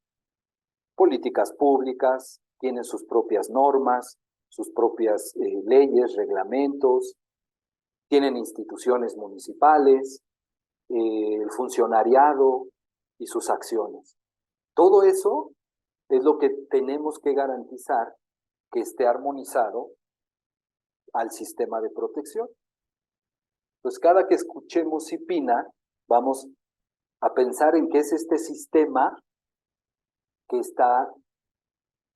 políticas públicas, tienen sus propias normas, sus propias leyes, reglamentos, tienen instituciones municipales, el funcionariado y sus acciones. Todo eso es lo que tenemos que garantizar que esté armonizado al sistema de protección. Entonces, cada que escuchemos CIPINA, vamos a pensar en qué es este sistema que está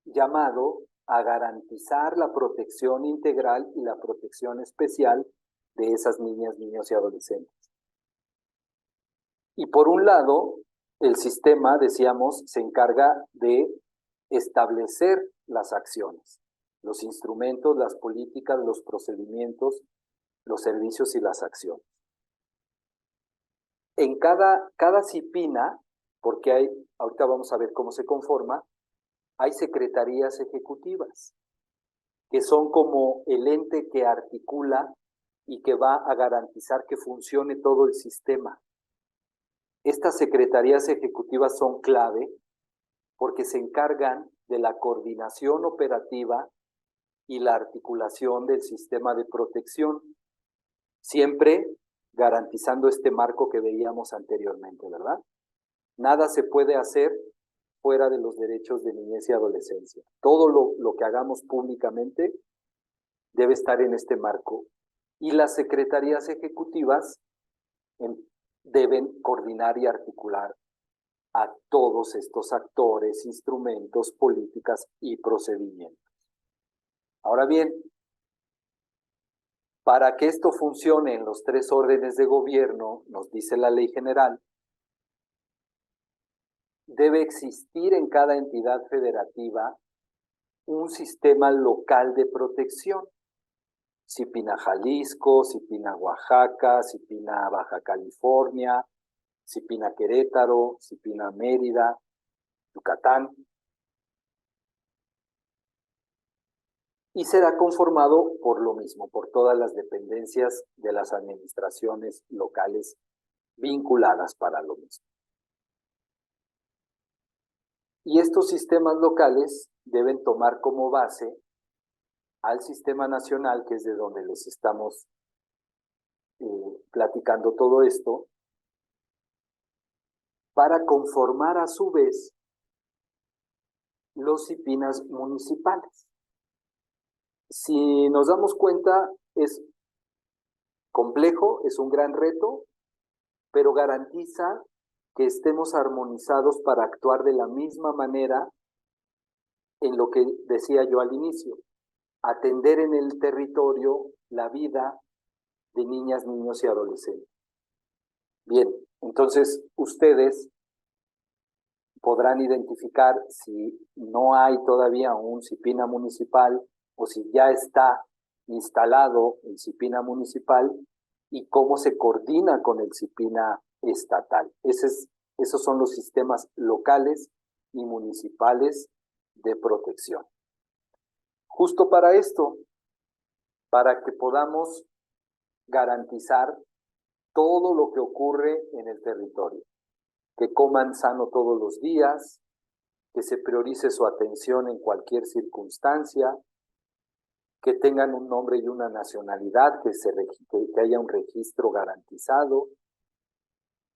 llamado a garantizar la protección integral y la protección especial de esas niñas, niños y adolescentes. Y por un lado, el sistema, decíamos, se encarga de establecer las acciones, los instrumentos, las políticas, los procedimientos, los servicios y las acciones. En cada CIPINA, porque ahorita vamos a ver cómo se conforma, hay secretarías ejecutivas, que son como el ente que articula y que va a garantizar que funcione todo el sistema. Estas secretarías ejecutivas son clave porque se encargan de la coordinación operativa y la articulación del sistema de protección, siempre garantizando este marco que veíamos anteriormente, ¿verdad? Nada se puede hacer fuera de los derechos de niñez y adolescencia. Todo lo que hagamos públicamente debe estar en este marco. Y las secretarías ejecutivas deben coordinar y articular a todos estos actores, instrumentos, políticas y procedimientos. Ahora bien, para que esto funcione en los 3 órdenes de gobierno, nos dice la Ley General, debe existir en cada entidad federativa un sistema local de protección. CIPINA Jalisco, CIPINA Oaxaca, CIPINA Baja California, CIPINA Querétaro, CIPINA Mérida, Yucatán. Y será conformado por lo mismo, por todas las dependencias de las administraciones locales vinculadas para lo mismo. Y estos sistemas locales deben tomar como base al sistema nacional, que es de donde les estamos platicando todo esto, para conformar a su vez los CIPINAs municipales. Si nos damos cuenta, es complejo, es un gran reto, pero garantiza que estemos armonizados para actuar de la misma manera en lo que decía yo al inicio, atender en el territorio la vida de niñas, niños y adolescentes. Bien, entonces ustedes podrán identificar si no hay todavía un CIPINA municipal o si ya está instalado el CIPINA municipal y cómo se coordina con el CIPINA estatal. Esos son los sistemas locales y municipales de protección. Justo para esto, para que podamos garantizar todo lo que ocurre en el territorio, que coman sano todos los días, que se priorice su atención en cualquier circunstancia, que tengan un nombre y una nacionalidad, que haya un registro garantizado,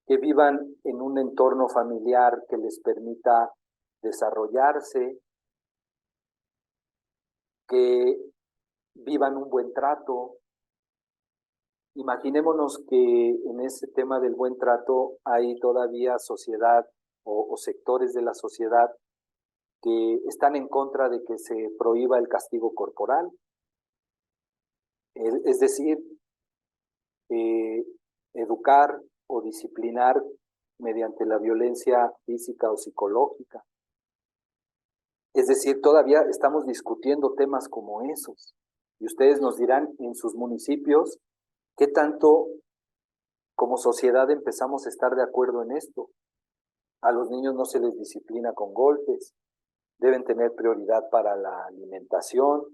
que vivan en un entorno familiar que les permita desarrollarse, que vivan un buen trato. Imaginémonos que en ese tema del buen trato hay todavía sociedad o sectores de la sociedad que están en contra de que se prohíba el castigo corporal. Es decir, educar o disciplinar mediante la violencia física o psicológica. Es decir, todavía estamos discutiendo temas como esos. Y ustedes nos dirán en sus municipios qué tanto como sociedad empezamos a estar de acuerdo en esto. A los niños no se les disciplina con golpes, deben tener prioridad para la alimentación,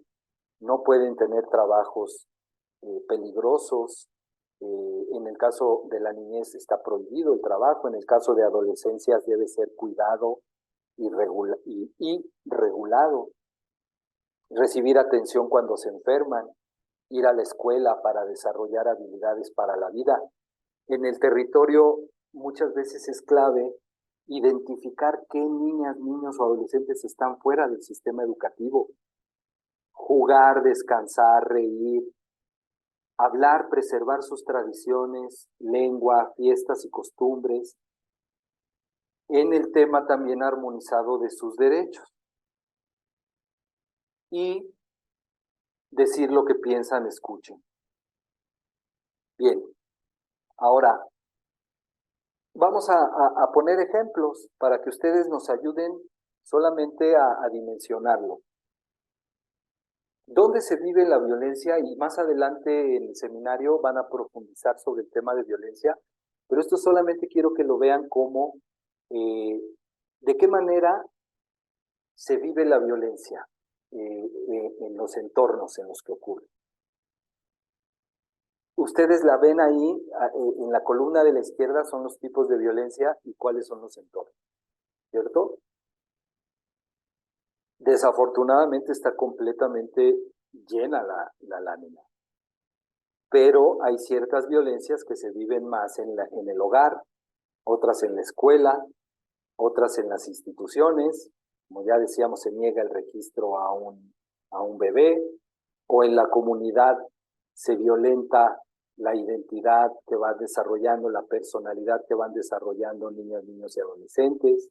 no pueden tener trabajos peligrosos. En el caso de la niñez está prohibido el trabajo, en el caso de adolescencias debe ser cuidado y regulado. Recibir atención cuando se enferman, ir a la escuela para desarrollar habilidades para la vida. En el territorio muchas veces es clave identificar qué niñas, niños o adolescentes están fuera del sistema educativo. Jugar, descansar, reír, hablar, preservar sus tradiciones, lengua, fiestas y costumbres, en el tema también armonizado de sus derechos. Y decir lo que piensan, escuchen. Bien, ahora vamos a poner ejemplos para que ustedes nos ayuden solamente a dimensionarlo. ¿Dónde se vive la violencia? Y más adelante en el seminario van a profundizar sobre el tema de violencia, pero esto solamente quiero que lo vean como de qué manera se vive la violencia en los entornos en los que ocurre. Ustedes la ven ahí, en la columna de la izquierda son los tipos de violencia y cuáles son los entornos, ¿cierto? Desafortunadamente está completamente llena la lámina, pero hay ciertas violencias que se viven más en el hogar, otras en la escuela, otras en las instituciones, como ya decíamos, se niega el registro a un bebé, o en la comunidad se violenta la identidad que van desarrollando, la personalidad que van desarrollando niñas, niños y adolescentes,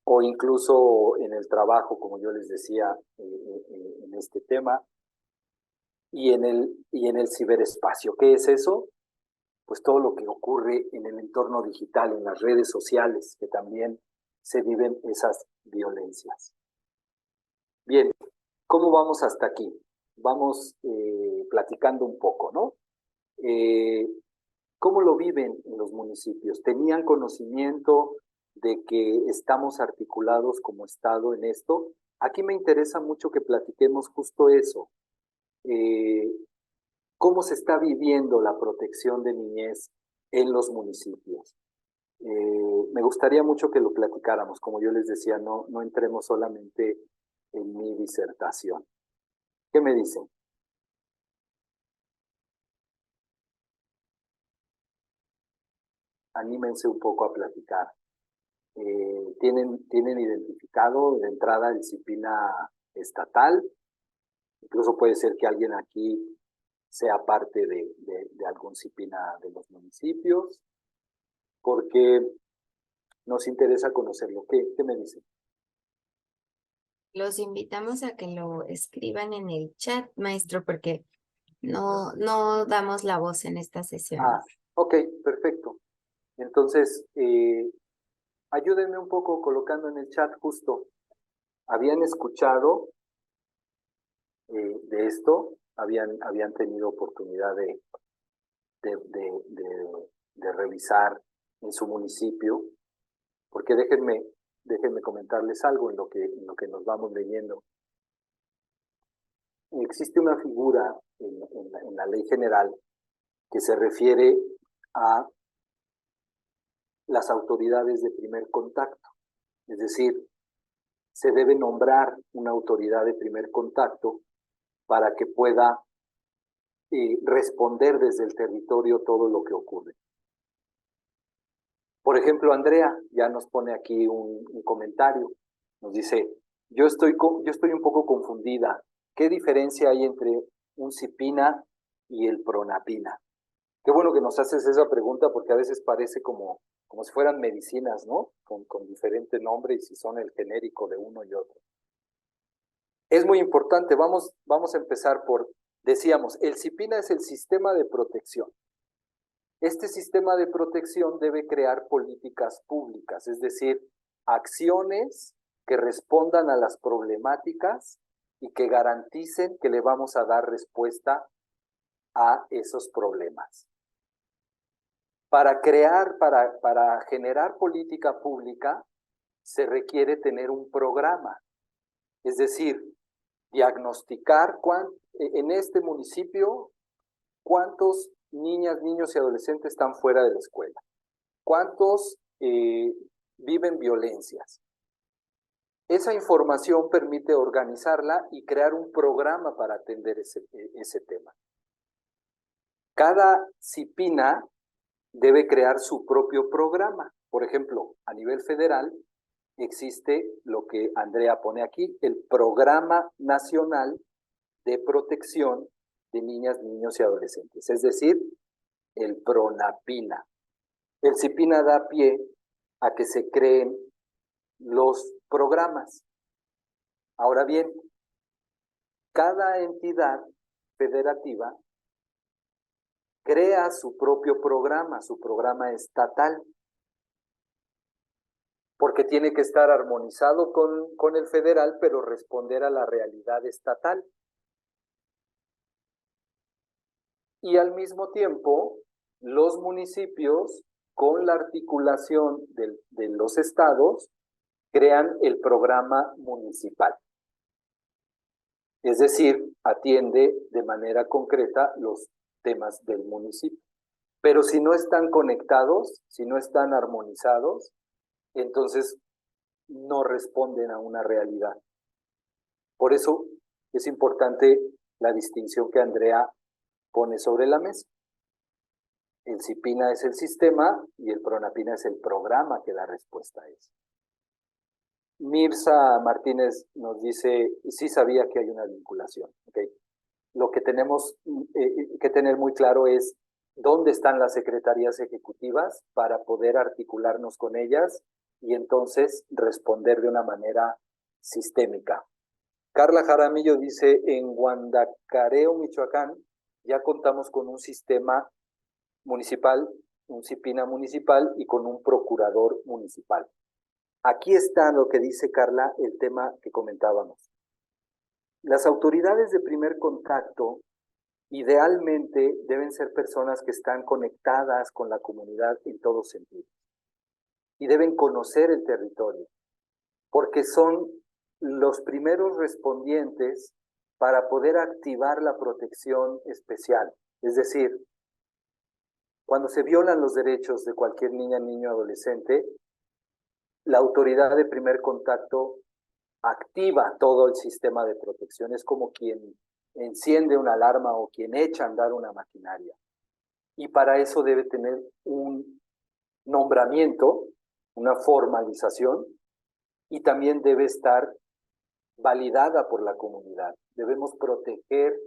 o incluso en el trabajo, como yo les decía en este tema, y en el ciberespacio. ¿Qué es eso? Pues todo lo que ocurre en el entorno digital, en las redes sociales, que también se viven esas violencias. Bien, ¿cómo vamos hasta aquí? Vamos platicando un poco, ¿no? ¿Cómo lo viven en los municipios? ¿Tenían conocimiento de que estamos articulados como Estado en esto? Aquí me interesa mucho que platiquemos justo eso. ¿Cómo se está viviendo la protección de niñez en los municipios? Me gustaría mucho que lo platicáramos. Como yo les decía, no entremos solamente en mi disertación. ¿Qué me dicen? Anímense un poco a platicar. ¿Tienen identificado de entrada disciplina estatal? Incluso puede ser que alguien aquí sea parte de algún CIPINA de los municipios, porque nos interesa conocerlo. ¿Qué me dicen? Los invitamos a que lo escriban en el chat, maestro, porque no damos la voz en esta sesión. Ok, perfecto. Entonces, ayúdenme un poco colocando en el chat justo. ¿Habían escuchado de esto? ¿Habían tenido oportunidad de revisar en su municipio? Porque déjenme comentarles algo en lo que nos vamos leyendo. Existe una figura en la ley general que se refiere a las autoridades de primer contacto. Es decir, se debe nombrar una autoridad de primer contacto para que pueda responder desde el territorio todo lo que ocurre. Por ejemplo, Andrea ya nos pone aquí un comentario. Nos dice, yo estoy un poco confundida. ¿Qué diferencia hay entre un CIPINA y el PRONAPINA? Qué bueno que nos haces esa pregunta porque a veces parece como si fueran medicinas, ¿no? Con diferente nombre y si son el genérico de uno y otro. Es muy importante, vamos a empezar por, decíamos, el CIPINA es el sistema de protección. Este sistema de protección debe crear políticas públicas, es decir, acciones que respondan a las problemáticas y que garanticen que le vamos a dar respuesta a esos problemas. Para generar política pública se requiere tener un programa, es decir, diagnosticar en este municipio cuántos niñas, niños y adolescentes están fuera de la escuela, cuántos viven violencias. Esa información permite organizarla y crear un programa para atender ese tema. Cada CIPINA debe crear su propio programa. Por ejemplo, a nivel federal existe lo que Andrea pone aquí, el Programa Nacional de Protección de Niñas, Niños y Adolescentes, es decir, el PRONAPINA. El CIPINA da pie a que se creen los programas. Ahora bien, cada entidad federativa crea su propio programa, su programa estatal, porque tiene que estar armonizado con el federal, pero responder a la realidad estatal. Y al mismo tiempo, los municipios, con la articulación de los estados, crean el programa municipal. Es decir, atiende de manera concreta los temas del municipio. Pero si no están conectados, si no están armonizados, entonces no responden a una realidad. Por eso es importante la distinción que Andrea pone sobre la mesa. El CIPINA es el sistema y el PRONAPINA es el programa que da respuesta a eso. Mirza Martínez nos dice, sí sabía que hay una vinculación. ¿Okay? Lo que tenemos que tener muy claro es dónde están las secretarías ejecutivas para poder articularnos con ellas y entonces responder de una manera sistémica. Carla Jaramillo dice, en Guandacareo, Michoacán, ya contamos con un sistema municipal, un CIPINA municipal y con un procurador municipal. Aquí está lo que dice Carla, el tema que comentábamos. Las autoridades de primer contacto idealmente deben ser personas que están conectadas con la comunidad en todo sentido y deben conocer el territorio, porque son los primeros respondientes para poder activar la protección especial. Es decir, cuando se violan los derechos de cualquier niña, niño, adolescente, la autoridad de primer contacto activa todo el sistema de protección. Es como quien enciende una alarma o quien echa a andar una maquinaria. Y para eso debe tener un nombramiento, una formalización, y también debe estar validada por la comunidad. Debemos proteger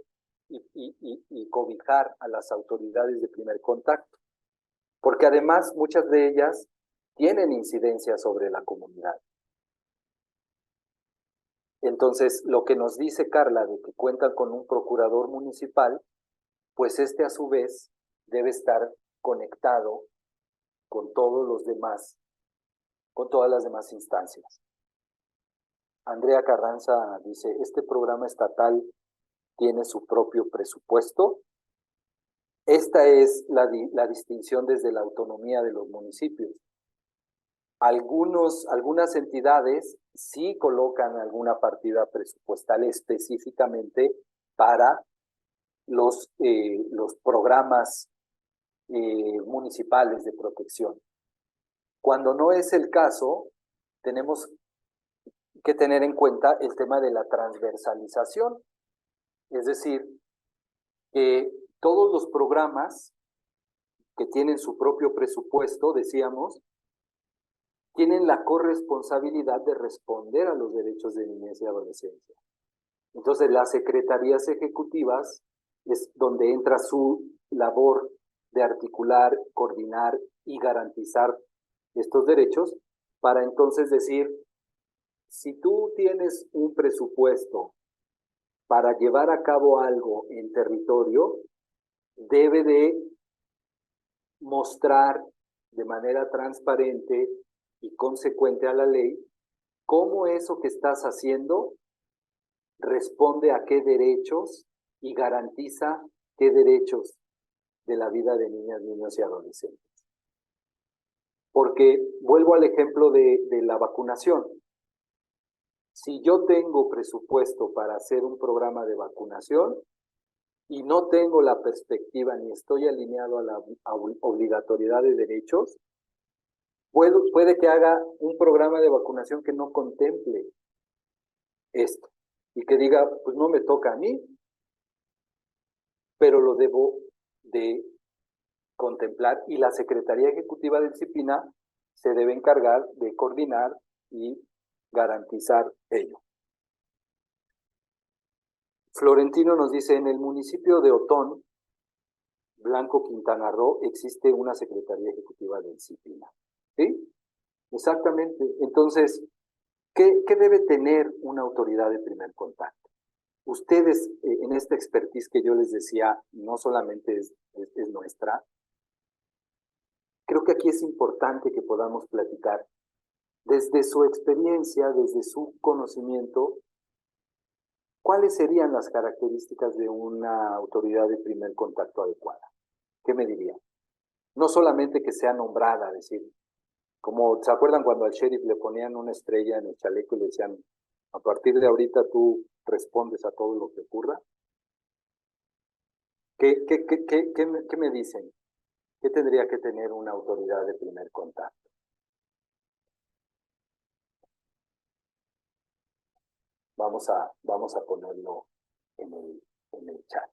y cobijar a las autoridades de primer contacto, porque además muchas de ellas tienen incidencia sobre la comunidad. Entonces, lo que nos dice Carla de que cuentan con un procurador municipal, pues este a su vez debe estar conectado con todos los demás, con todas las demás instancias. Andrea Carranza dice, ¿este programa estatal tiene su propio presupuesto? Esta es la distinción desde la autonomía de los municipios. Algunas entidades sí colocan alguna partida presupuestal específicamente para los programas municipales de protección. Cuando no es el caso, tenemos que tener en cuenta el tema de la transversalización, es decir, que todos los programas que tienen su propio presupuesto, decíamos, tienen la corresponsabilidad de responder a los derechos de niñez y adolescencia. Entonces, las secretarías ejecutivas es donde entra su labor de articular, coordinar y garantizar estos derechos para entonces decir, si tú tienes un presupuesto para llevar a cabo algo en territorio, debe de mostrar de manera transparente y consecuente a la ley cómo eso que estás haciendo responde a qué derechos y garantiza qué derechos de la vida de niñas, niños y adolescentes. Porque vuelvo al ejemplo de la vacunación. Si yo tengo presupuesto para hacer un programa de vacunación y no tengo la perspectiva ni estoy alineado a la obligatoriedad de derechos, puede que haga un programa de vacunación que no contemple esto y que diga, pues no me toca a mí, pero lo debo de contemplar y la Secretaría Ejecutiva del CIPINA se debe encargar de coordinar y garantizar ello. Florentino nos dice, en el municipio de Otón, Blanco, Quintana Roo, existe una Secretaría Ejecutiva del CIPINA. ¿Sí? Exactamente. Entonces, ¿qué debe tener una autoridad de primer contacto? Ustedes, en esta expertise que yo les decía, no solamente es nuestra, creo que aquí es importante que podamos platicar desde su experiencia, desde su conocimiento, ¿cuáles serían las características de una autoridad de primer contacto adecuada? ¿Qué me dirían? No solamente que sea nombrada, decir, como ¿se acuerdan cuando al sheriff le ponían una estrella en el chaleco y le decían, a partir de ahorita tú respondes a todo lo que ocurra? ¿Qué me dicen? ¿Qué tendría que tener una autoridad de primer contacto? Vamos a ponerlo en el chat.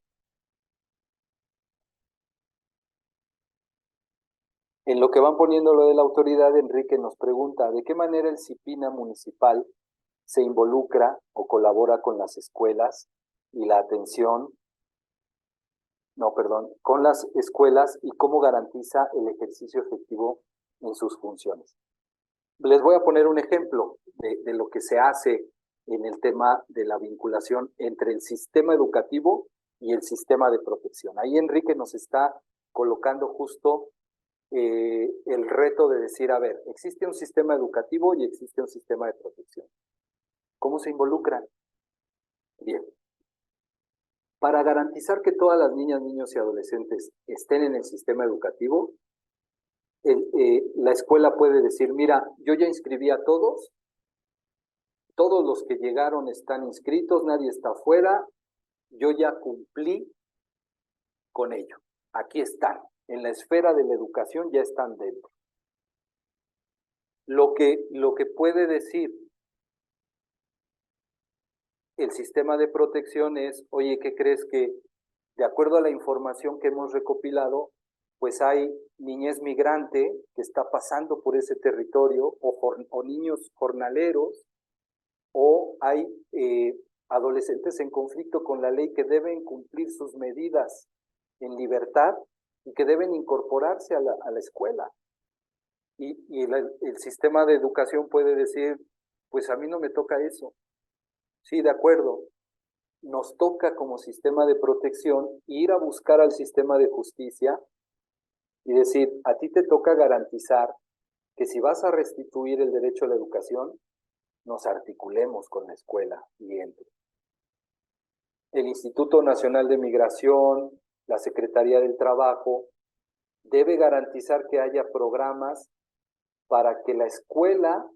En lo que van poniendo lo de la autoridad, Enrique nos pregunta, ¿de qué manera el CIPINA municipal se involucra o colabora con las escuelas y la atención, con las escuelas y cómo garantiza el ejercicio efectivo en sus funciones? Les voy a poner un ejemplo de lo que se hace en el tema de la vinculación entre el sistema educativo y el sistema de protección. Ahí Enrique nos está colocando justo el reto de decir, a ver, existe un sistema educativo y existe un sistema de protección. ¿Cómo se involucran? Bien. Para garantizar que todas las niñas, niños y adolescentes estén en el sistema educativo, la escuela puede decir, mira, yo ya inscribí a todos los que llegaron están inscritos, nadie está fuera, yo ya cumplí con ello. Aquí están, en la esfera de la educación ya están dentro. Lo que puede decir el sistema de protección es, oye, ¿qué crees que de acuerdo a la información que hemos recopilado, pues hay niñez migrante que está pasando por ese territorio o niños jornaleros, o hay adolescentes en conflicto con la ley que deben cumplir sus medidas en libertad y que deben incorporarse a la escuela? Y el sistema de educación puede decir, pues a mí no me toca eso. Sí, de acuerdo. Nos toca como sistema de protección ir a buscar al sistema de justicia y decir, a ti te toca garantizar que si vas a restituir el derecho a la educación, nos articulemos con la escuela y entre. El Instituto Nacional de Migración, la Secretaría del Trabajo, debe garantizar que haya programas para que la escuela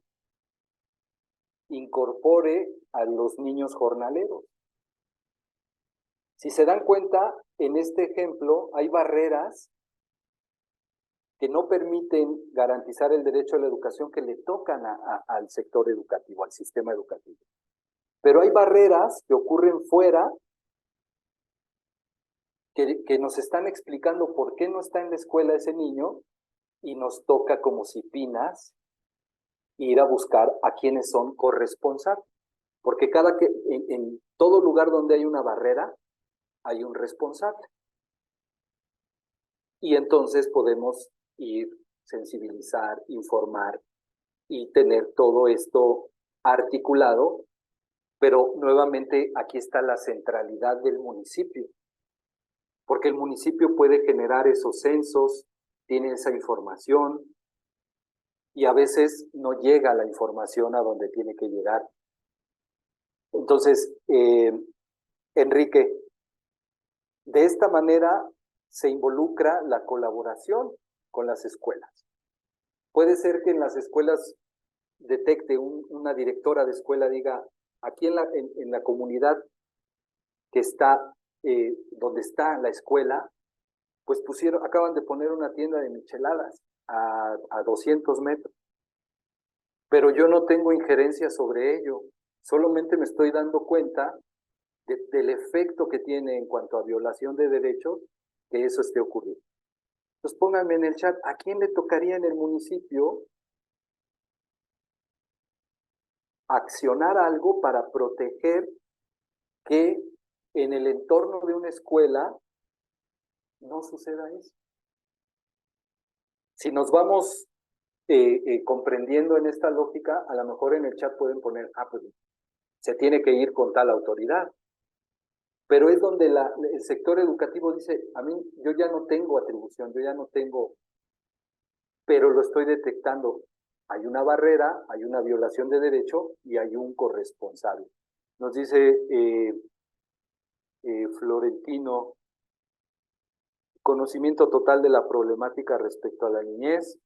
incorpore a los niños jornaleros. Si se dan cuenta, en este ejemplo hay barreras que no permiten garantizar el derecho a la educación que le tocan al sector educativo, al sistema educativo. Pero hay barreras que ocurren fuera que nos están explicando por qué no está en la escuela ese niño y nos toca como CIPINAS ir a buscar a quienes son corresponsables. Porque en todo lugar donde hay una barrera, hay un responsable. Y entonces podemos ir, sensibilizar, informar y tener todo esto articulado, pero nuevamente aquí está la centralidad del municipio, porque el municipio puede generar esos censos, tiene esa información y a veces no llega la información a donde tiene que llegar. Entonces, Enrique, de esta manera se involucra la colaboración con las escuelas. Puede ser que en las escuelas detecte una directora de escuela, diga, aquí en la comunidad que está, donde está la escuela, pues acaban de poner una tienda de micheladas a 200 metros. Pero yo no tengo injerencia sobre ello, solamente me estoy dando cuenta del efecto que tiene en cuanto a violación de derechos que eso esté ocurriendo. Entonces pónganme en el chat, ¿a quién le tocaría en el municipio accionar algo para proteger que en el entorno de una escuela no suceda eso. Si nos vamos comprendiendo en esta lógica, a lo mejor en el chat pueden poner, pues se tiene que ir con tal autoridad. Pero es donde el sector educativo dice, a mí yo ya no tengo atribución, yo ya no tengo, pero lo estoy detectando. Hay una barrera, hay una violación de derecho y hay un corresponsable. Nos dice Florentino, conocimiento total de la problemática respecto a la niñez,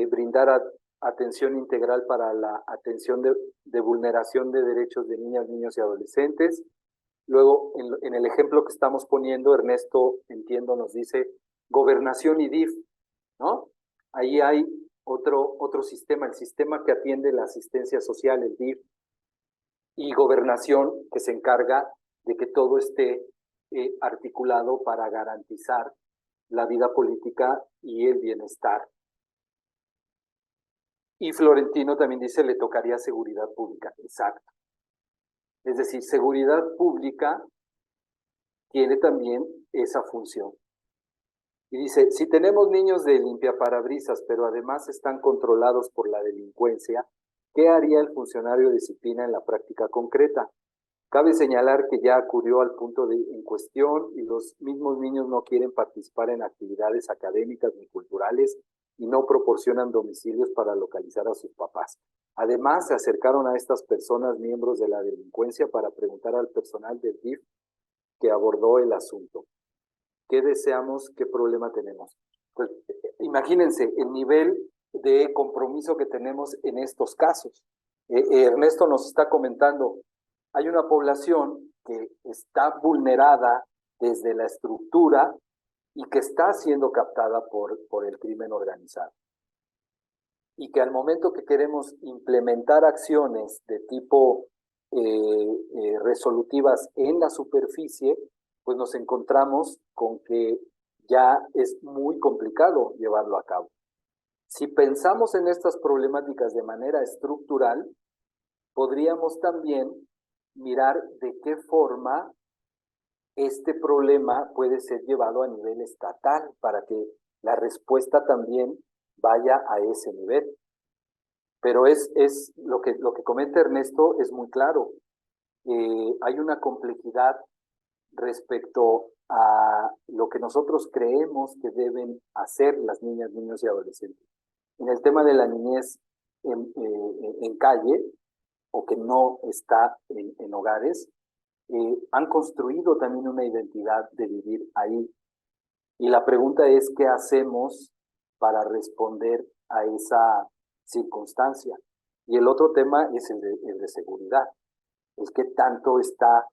brindar atención integral para la atención de vulneración de derechos de niñas, niños y adolescentes. Luego, en el ejemplo que estamos poniendo, Ernesto, entiendo, nos dice gobernación y DIF, ¿no? Ahí hay otro sistema, el sistema que atiende la asistencia social, el DIF, y gobernación, que se encarga de que todo esté articulado para garantizar la vida política y el bienestar. Y Florentino también dice, le tocaría seguridad pública. Exacto. Es decir, seguridad pública tiene también esa función. Y dice, si tenemos niños de limpiaparabrisas, pero además están controlados por la delincuencia, ¿qué haría el funcionario de disciplina en la práctica concreta? Cabe señalar que ya acudió al punto en cuestión y los mismos niños no quieren participar en actividades académicas ni culturales y no proporcionan domicilios para localizar a sus papás. Además, se acercaron a estas personas miembros de la delincuencia para preguntar al personal del DIF que abordó el asunto. ¿Qué deseamos? ¿Qué problema tenemos? Pues imagínense el nivel de compromiso que tenemos en estos casos. Ernesto nos está comentando, hay una población que está vulnerada desde la estructura y que está siendo captada por el crimen organizado. Y que al momento que queremos implementar acciones de tipo resolutivas en la superficie, pues nos encontramos con que ya es muy complicado llevarlo a cabo. Si pensamos en estas problemáticas de manera estructural, podríamos también mirar de qué forma este problema puede ser llevado a nivel estatal para que la respuesta también vaya a ese nivel. Pero es lo que comenta Ernesto es muy claro. Hay una complejidad respecto a lo que nosotros creemos que deben hacer las niñas, niños y adolescentes. En el tema de la niñez en calle, o que no está en hogares, han construido también una identidad de vivir ahí. Y la pregunta es, ¿qué hacemos para responder a esa circunstancia? Y el otro tema es el de seguridad. Es que tanto está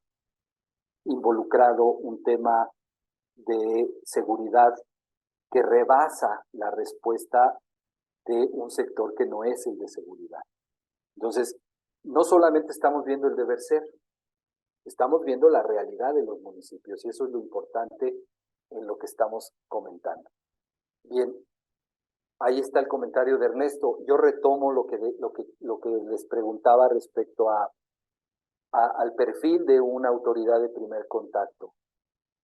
involucrado un tema de seguridad que rebasa la respuesta de un sector que no es el de seguridad. Entonces, no solamente estamos viendo el deber ser, estamos viendo la realidad de los municipios y eso es lo importante en lo que estamos comentando. Bien, ahí está el comentario de Ernesto. Yo retomo lo que les preguntaba respecto al perfil de una autoridad de primer contacto.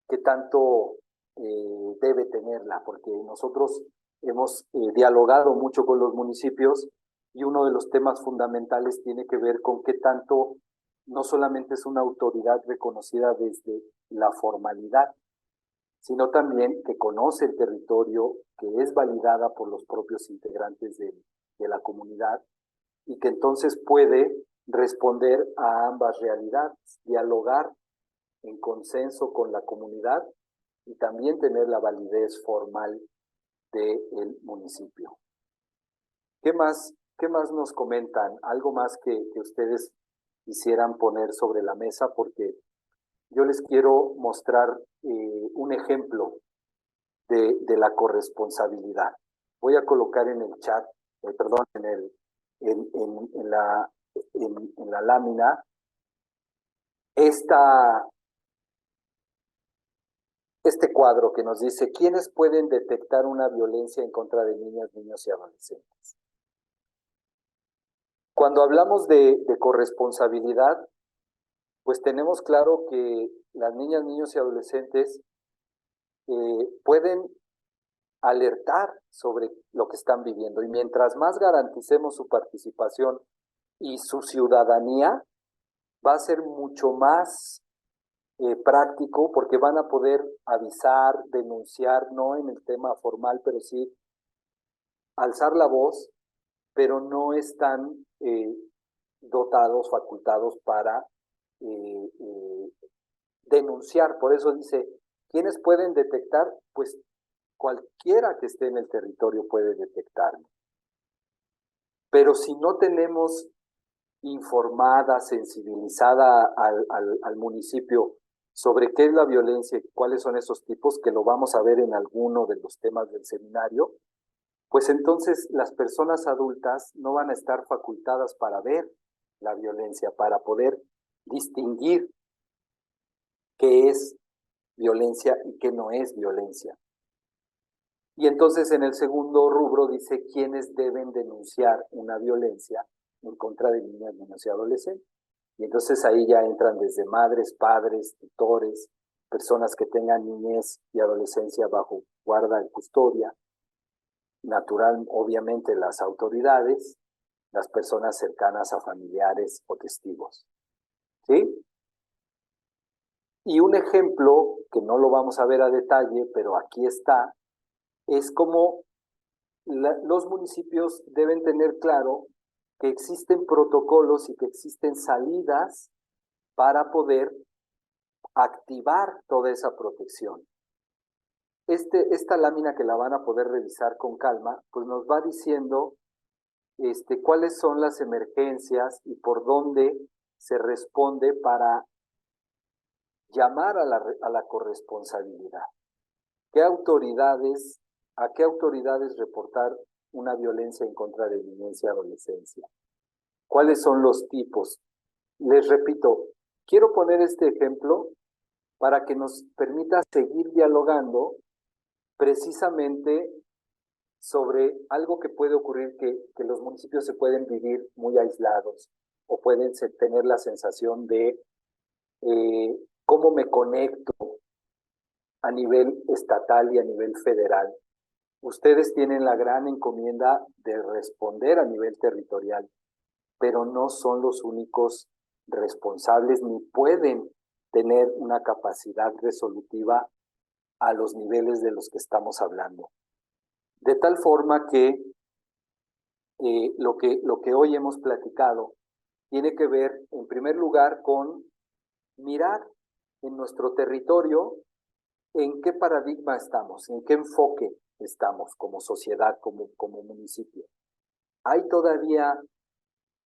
¿Qué tanto debe tenerla? Porque nosotros hemos dialogado mucho con los municipios y uno de los temas fundamentales tiene que ver con qué tanto no solamente es una autoridad reconocida desde la formalidad, sino también que conoce el territorio, que es validada por los propios integrantes de la comunidad y que entonces puede responder a ambas realidades, dialogar en consenso con la comunidad y también tener la validez formal del municipio. ¿Qué más nos comentan? ¿Algo más que ustedes quisieran poner sobre la mesa? Porque yo les quiero mostrar un ejemplo de la corresponsabilidad. Voy a colocar en el chat, en la lámina este cuadro que nos dice ¿quiénes pueden detectar una violencia en contra de niñas, niños y adolescentes? Cuando hablamos de corresponsabilidad, pues tenemos claro que las niñas, niños y adolescentes pueden alertar sobre lo que están viviendo, y mientras más garanticemos su participación y su ciudadanía, va a ser mucho más práctico, porque van a poder avisar, denunciar, no en el tema formal, pero sí alzar la voz, pero no están dotados, facultados para denunciar. Por eso dice, ¿quiénes pueden detectar? Pues cualquiera que esté en el territorio puede detectarlo. Pero si no tenemos informada, sensibilizada al municipio sobre qué es la violencia y cuáles son esos tipos, que lo vamos a ver en alguno de los temas del seminario, pues entonces las personas adultas no van a estar facultadas para ver la violencia, para poder distinguir qué es violencia y qué no es violencia. Y entonces en el segundo rubro dice quiénes deben denunciar una violencia en contra de niñas, niños y adolescentes. Y entonces ahí ya entran desde madres, padres, tutores, personas que tengan niñez y adolescencia bajo guarda y custodia, natural, obviamente las autoridades, las personas cercanas a familiares o testigos. ¿Sí? Y un ejemplo, que no lo vamos a ver a detalle, pero aquí está, es como los municipios deben tener claro que existen protocolos y que existen salidas para poder activar toda esa protección. Esta lámina, que la van a poder revisar con calma, pues nos va diciendo cuáles son las emergencias y por dónde se responde para llamar a la corresponsabilidad. ¿A qué autoridades reportar una violencia en contra de niñez y adolescencia? ¿Cuáles son los tipos? Les repito, quiero poner este ejemplo para que nos permita seguir dialogando precisamente sobre algo que puede ocurrir, que los municipios se pueden vivir muy aislados o pueden tener la sensación de cómo me conecto a nivel estatal y a nivel federal. Ustedes tienen la gran encomienda de responder a nivel territorial, pero no son los únicos responsables ni pueden tener una capacidad resolutiva a los niveles de los que estamos hablando. De tal forma que lo que hoy hemos platicado tiene que ver, en primer lugar, con mirar en nuestro territorio en qué paradigma estamos, en qué enfoque estamos como sociedad, como municipio. Hay todavía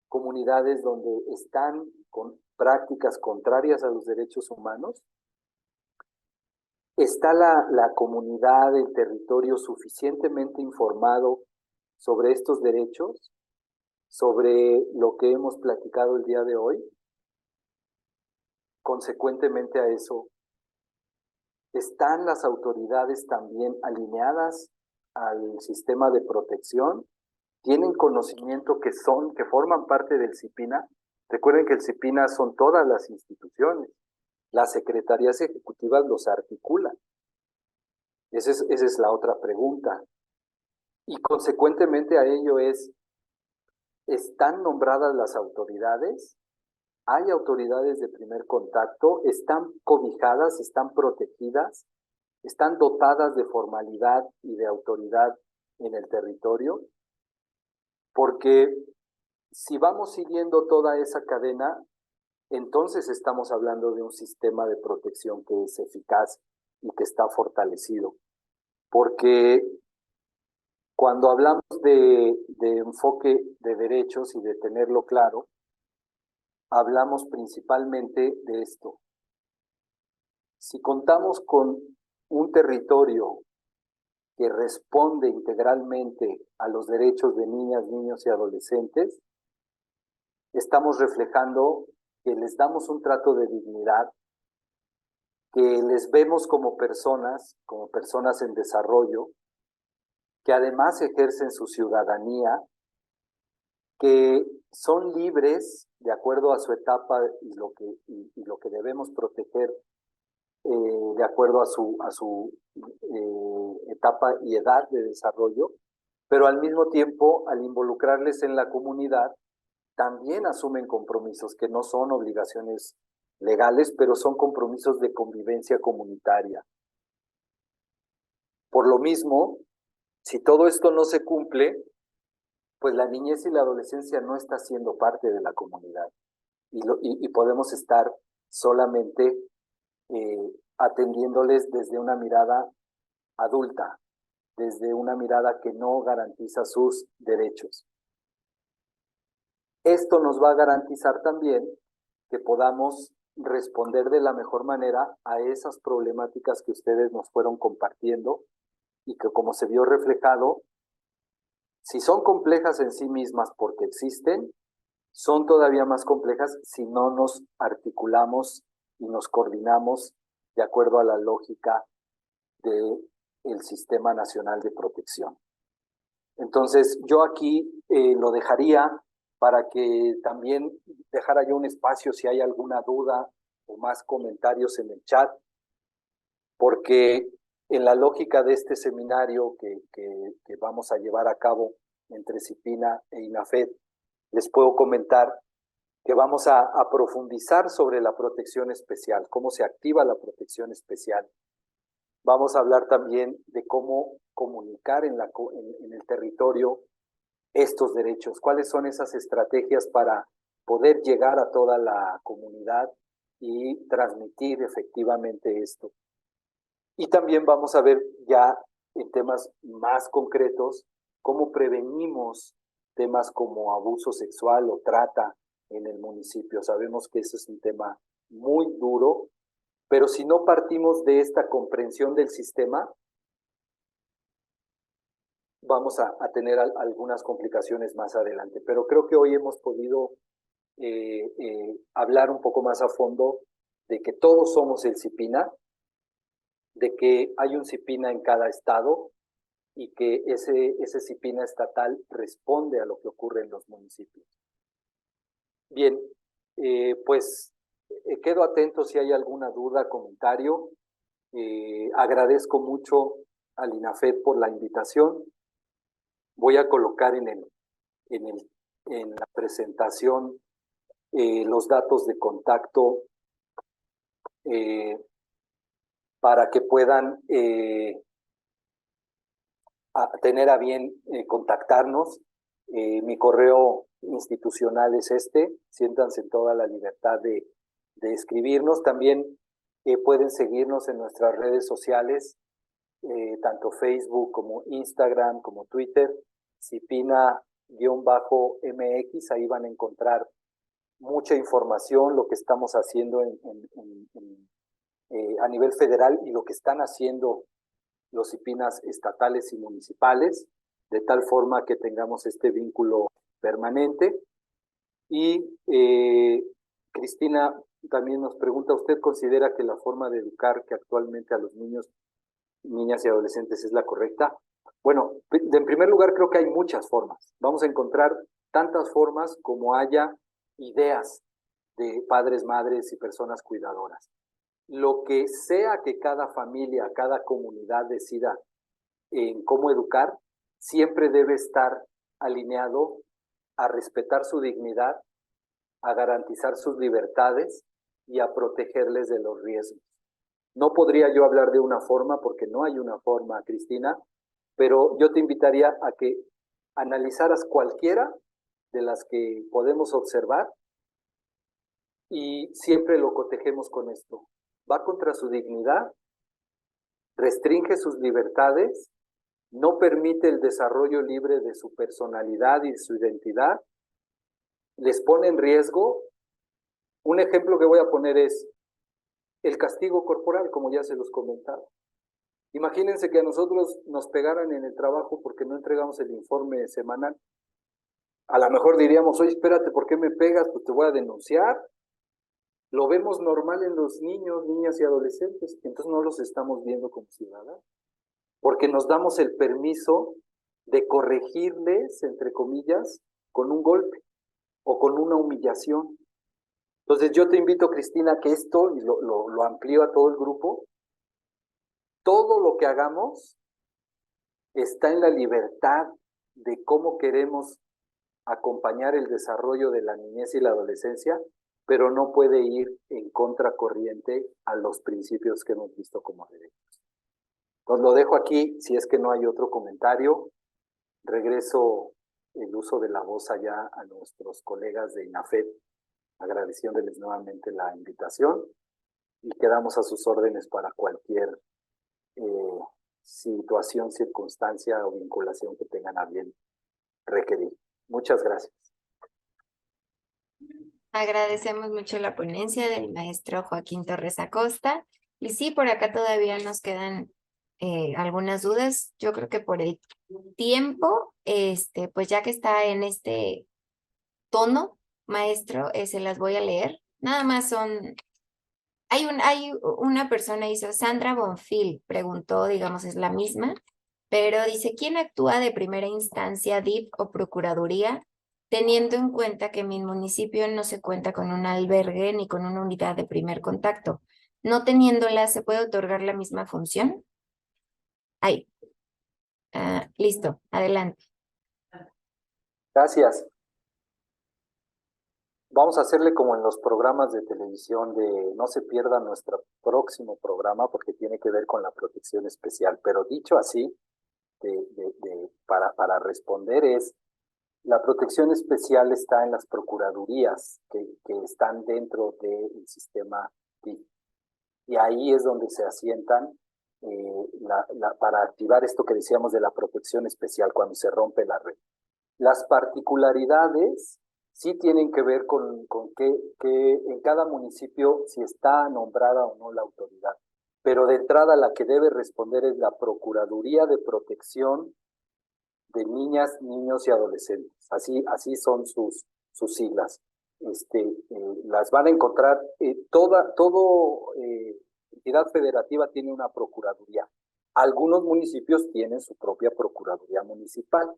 comunidades donde están con prácticas contrarias a los derechos humanos. ¿Está la comunidad, el territorio suficientemente informado sobre estos derechos, sobre lo que hemos platicado el día de hoy? Consecuentemente a eso, ¿están las autoridades también alineadas al sistema de protección? ¿Tienen conocimiento que forman parte del CIPINA? Recuerden que el CIPINA son todas las instituciones. Las secretarías ejecutivas los articulan. Esa es la otra pregunta. Y consecuentemente a ello ¿están nombradas las autoridades? ¿Hay autoridades de primer contacto? ¿Están cobijadas? ¿Están protegidas? ¿Están dotadas de formalidad y de autoridad en el territorio? Porque si vamos siguiendo toda esa cadena, entonces estamos hablando de un sistema de protección que es eficaz y que está fortalecido. Porque cuando hablamos de enfoque de derechos y de tenerlo claro, hablamos principalmente de esto. Si contamos con un territorio que responde integralmente a los derechos de niñas, niños y adolescentes, estamos reflejando que les damos un trato de dignidad, que les vemos como personas en desarrollo, que además ejercen su ciudadanía, que son libres de acuerdo a su etapa y lo que debemos proteger de acuerdo a su etapa y edad de desarrollo, pero al mismo tiempo, al involucrarles en la comunidad, también asumen compromisos que no son obligaciones legales, pero son compromisos de convivencia comunitaria. Por lo mismo, si todo esto no se cumple, pues la niñez y la adolescencia no está siendo parte de la comunidad y podemos estar solamente atendiéndoles desde una mirada adulta, desde una mirada que no garantiza sus derechos. Esto nos va a garantizar también que podamos responder de la mejor manera a esas problemáticas que ustedes nos fueron compartiendo y que, como se vio reflejado, si son complejas en sí mismas porque existen, son todavía más complejas si no nos articulamos y nos coordinamos de acuerdo a la lógica del Sistema Nacional de Protección. Entonces, yo aquí lo dejaría para que también dejara yo un espacio si hay alguna duda o más comentarios en el chat, porque en la lógica de este seminario que vamos a llevar a cabo entre CIPINA e INAFED, les puedo comentar que vamos a profundizar sobre la protección especial, cómo se activa la protección especial. Vamos a hablar también de cómo comunicar en el territorio estos derechos, cuáles son esas estrategias para poder llegar a toda la comunidad y transmitir efectivamente esto. Y también vamos a ver ya en temas más concretos cómo prevenimos temas como abuso sexual o trata en el municipio. Sabemos que ese es un tema muy duro, pero si no partimos de esta comprensión del sistema, vamos a tener algunas complicaciones más adelante. Pero creo que hoy hemos podido hablar un poco más a fondo de que todos somos el CIPINA, de que hay un CIPINA en cada estado y que ese CIPINA estatal responde a lo que ocurre en los municipios. Bien, pues quedo atento si hay alguna duda, comentario. Agradezco mucho al INAFED por la invitación. Voy a colocar en la presentación los datos de contacto para que puedan tener a bien contactarnos. Mi correo institucional es siéntanse en toda la libertad de escribirnos. También pueden seguirnos en nuestras redes sociales, tanto Facebook como Instagram, como Twitter, CIPINA-MX, ahí van a encontrar mucha información, lo que estamos haciendo a nivel federal y lo que están haciendo los CIPINAs estatales y municipales, de tal forma que tengamos este vínculo permanente. Y Cristina también nos pregunta, ¿usted considera que la forma de educar que actualmente a los niños, niñas y adolescentes es la correcta? Bueno, en primer lugar creo que hay muchas formas. Vamos a encontrar tantas formas como haya ideas de padres, madres y personas cuidadoras. Lo que sea que cada familia, cada comunidad decida en cómo educar, siempre debe estar alineado a respetar su dignidad, a garantizar sus libertades y a protegerles de los riesgos. No podría yo hablar de una forma porque no hay una forma, Cristina, pero yo te invitaría a que analizaras cualquiera de las que podemos observar y siempre lo cotejemos con esto. Va contra su dignidad, restringe sus libertades, no permite el desarrollo libre de su personalidad y su identidad, les pone en riesgo. Un ejemplo que voy a poner es el castigo corporal, como ya se los comentaba. Imagínense que a nosotros nos pegaran en el trabajo porque no entregamos el informe semanal. A lo mejor diríamos, oye, espérate, ¿por qué me pegas? Pues te voy a denunciar. Lo vemos normal en los niños, niñas y adolescentes, entonces no los estamos viendo como ciudadanos, porque nos damos el permiso de corregirles, entre comillas, con un golpe o con una humillación. Entonces yo te invito, Cristina, que esto, y lo amplío a todo el grupo, todo lo que hagamos está en la libertad de cómo queremos acompañar el desarrollo de la niñez y la adolescencia, pero no puede ir en contracorriente a los principios que hemos visto como derechos. Entonces lo dejo aquí, si es que no hay otro comentario. Regreso el uso de la voz allá a nuestros colegas de INAFED, agradeciéndoles nuevamente la invitación y quedamos a sus órdenes para cualquier situación, circunstancia o vinculación que tengan a bien requerir. Muchas gracias. Agradecemos mucho la ponencia del maestro Joaquín Torres Acosta. Y sí, por acá todavía nos quedan algunas dudas. Yo creo que por el tiempo, pues ya que está en este tono, maestro, se las voy a leer. Nada más son... Hay una persona, hizo Sandra Bonfil, preguntó, digamos, es la misma, pero dice, ¿quién actúa de primera instancia, DIF o Procuraduría, teniendo en cuenta que mi municipio no se cuenta con un albergue ni con una unidad de primer contacto? No teniéndola, ¿se puede otorgar la misma función? Ahí. Listo, adelante. Gracias. Vamos a hacerle como en los programas de televisión de no se pierda nuestro próximo programa porque tiene que ver con la protección especial. Pero dicho así, para responder es, la protección especial está en las procuradurías que están dentro del sistema DIF. Y ahí es donde se asientan para activar esto que decíamos de la protección especial cuando se rompe la red. Las particularidades sí tienen que ver con que en cada municipio si está nombrada o no la autoridad. Pero de entrada la que debe responder es la Procuraduría de Protección de Niñas, Niños y Adolescentes. Así son sus siglas. Las van a encontrar, toda entidad federativa tiene una procuraduría. Algunos municipios tienen su propia procuraduría municipal.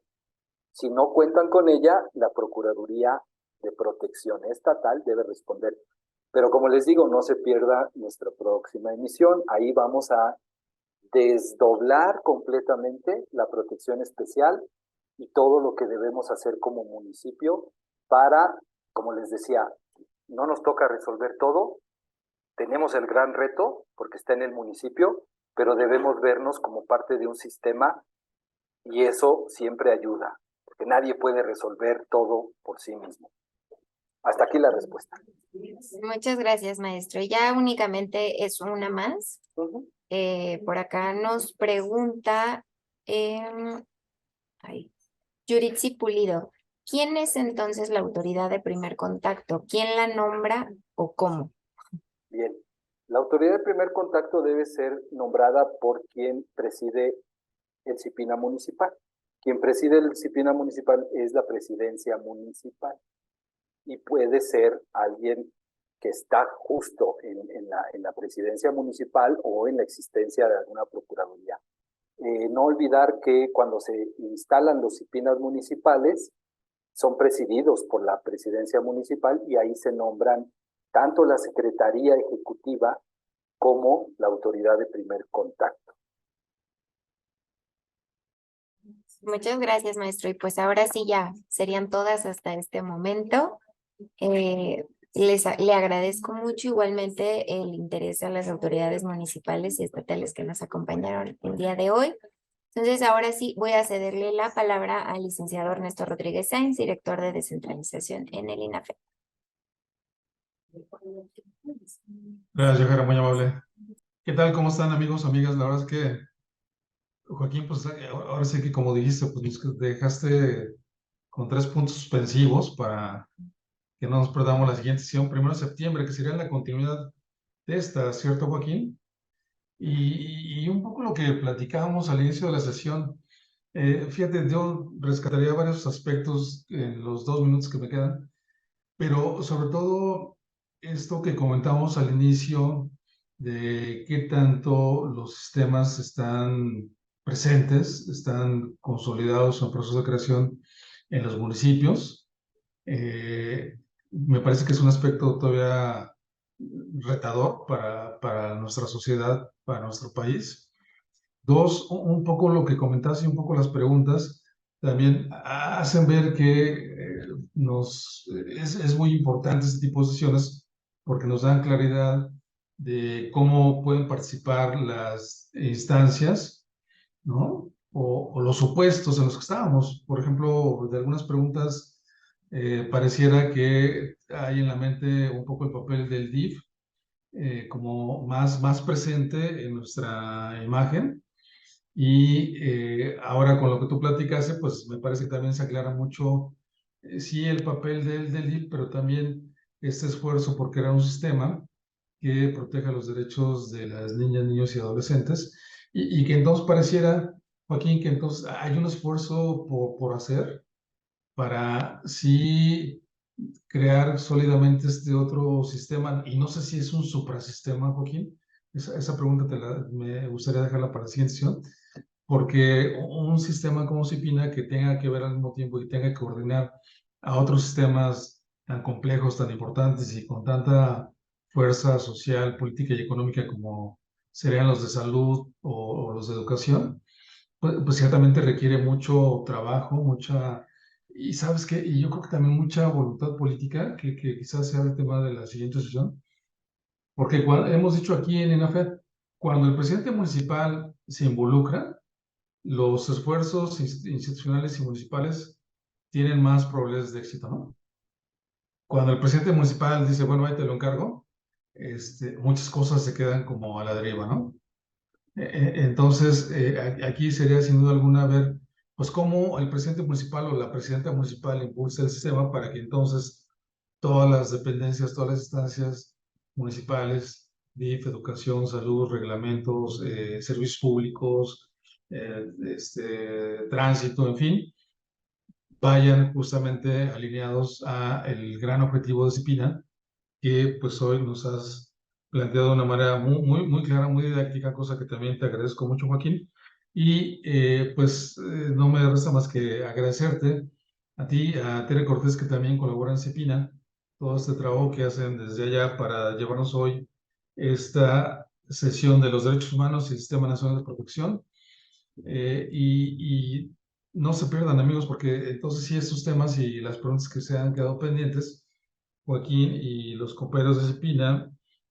Si no cuentan con ella, la Procuraduría de Protección Estatal debe responder. Pero como les digo, no se pierda nuestra próxima emisión. Ahí vamos a desdoblar completamente la protección especial y todo lo que debemos hacer como municipio para, como les decía, no nos toca resolver todo. Tenemos el gran reto porque está en el municipio, pero debemos vernos como parte de un sistema y eso siempre ayuda. Que nadie puede resolver todo por sí mismo. Hasta aquí la respuesta. Muchas gracias, maestro. Ya únicamente es una más. Por acá nos pregunta Yuritsi Pulido. ¿Quién es entonces la autoridad de primer contacto? ¿Quién la nombra o cómo? Bien. La autoridad de primer contacto debe ser nombrada por quien preside el CIPINA municipal. Quien preside el CIPINA municipal es la presidencia municipal y puede ser alguien que está justo en la presidencia municipal o en la existencia de alguna procuraduría. No olvidar que cuando se instalan los CIPINAs municipales son presididos por la presidencia municipal y ahí se nombran tanto la Secretaría Ejecutiva como la autoridad de primer contacto. Muchas gracias, maestro. Y pues ahora sí ya serían todas hasta este momento. Le agradezco mucho igualmente el interés a las autoridades municipales y estatales que nos acompañaron el día de hoy. Entonces ahora sí voy a cederle la palabra al licenciado Ernesto Rodríguez Sainz, director de descentralización en el INAFED. Gracias, Jara, muy amable. ¿Qué tal? ¿Cómo están, amigos, amigas? La verdad es que Joaquín, pues ahora sí que como dijiste, pues nos dejaste con 3 puntos suspensivos para que no nos perdamos la siguiente sesión, 1 de septiembre, que sería la continuidad de esta, ¿cierto, Joaquín? Y un poco lo que platicábamos al inicio de la sesión, fíjate, yo rescataría varios aspectos en los 2 minutos que me quedan, pero sobre todo esto que comentamos al inicio de qué tanto los sistemas están presentes, están consolidados en proceso de creación en los municipios, Me parece que es un aspecto todavía retador para nuestra sociedad, para nuestro país. Dos, un poco lo que comentaste y un poco las preguntas también hacen ver que es muy importante este tipo de sesiones porque nos dan claridad de cómo pueden participar las instancias, ¿no? O los supuestos en los que estábamos. Por ejemplo, de algunas preguntas pareciera que hay en la mente un poco el papel del DIF como más presente en nuestra imagen. Y ahora con lo que tú platicaste, pues me parece que también se aclara mucho, sí, el papel del DIF, pero también este esfuerzo por crear un sistema que proteja los derechos de las niñas, niños y adolescentes, y que entonces pareciera, Joaquín, que entonces hay un esfuerzo por hacer para sí crear sólidamente este otro sistema, y no sé si es un suprasistema, Joaquín, esa pregunta me gustaría dejarla para la siguiente sesión, porque un sistema como CIPINA que tenga que ver al mismo tiempo y tenga que coordinar a otros sistemas tan complejos, tan importantes y con tanta fuerza social, política y económica como serían los de salud o los de educación, pues ciertamente requiere mucho trabajo, y sabes qué, y yo creo que también mucha voluntad política, que quizás sea el tema de la siguiente sesión, porque hemos dicho aquí en INAFED, cuando el presidente municipal se involucra, los esfuerzos institucionales y municipales tienen más probabilidades de éxito, ¿no? Cuando el presidente municipal dice, bueno, ahí te lo encargo, muchas cosas se quedan como a la deriva, ¿no? Entonces, aquí sería sin duda alguna ver, pues, cómo el presidente municipal o la presidenta municipal impulsa el sistema para que entonces todas las dependencias, todas las instancias municipales, DIF, educación, salud, reglamentos, servicios públicos, tránsito, en fin, vayan justamente alineados a el gran objetivo de CIPINA, que pues hoy nos has planteado de una manera muy clara, muy didáctica, cosa que también te agradezco mucho, Joaquín. Y no me resta más que agradecerte a ti, a Tere Cortés, que también colabora en CIPINA, todo este trabajo que hacen desde allá para llevarnos hoy esta sesión de los derechos humanos y el Sistema Nacional de Protección. Y no se pierdan, amigos, porque entonces sí, estos temas y las preguntas que se han quedado pendientes, Joaquín y los compañeros de CIPINA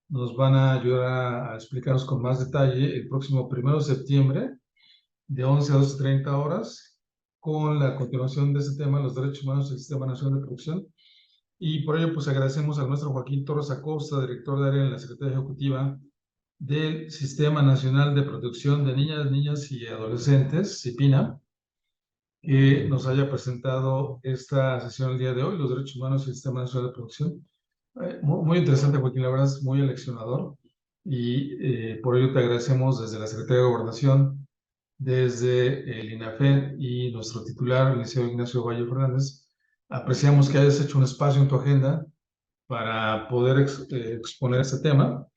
nos van a ayudar a explicarnos con más detalle el próximo 1 de septiembre, de 11 a 12:30 horas, con la continuación de este tema, los derechos humanos y el Sistema Nacional de Protección. Y por ello, pues agradecemos al maestro Joaquín Torres Acosta, director de área en la Secretaría Ejecutiva del Sistema Nacional de Protección de Niñas, Niños y Adolescentes, CIPINA, que nos haya presentado esta sesión el día de hoy, los derechos humanos y el Sistema Nacional de Protección. Muy interesante, Joaquín, la verdad es muy aleccionador, y por ello te agradecemos desde la Secretaría de Gobernación, desde el INAFED y nuestro titular, el licenciado Ignacio Valle Fernández. Apreciamos que hayas hecho un espacio en tu agenda para poder exponer este tema.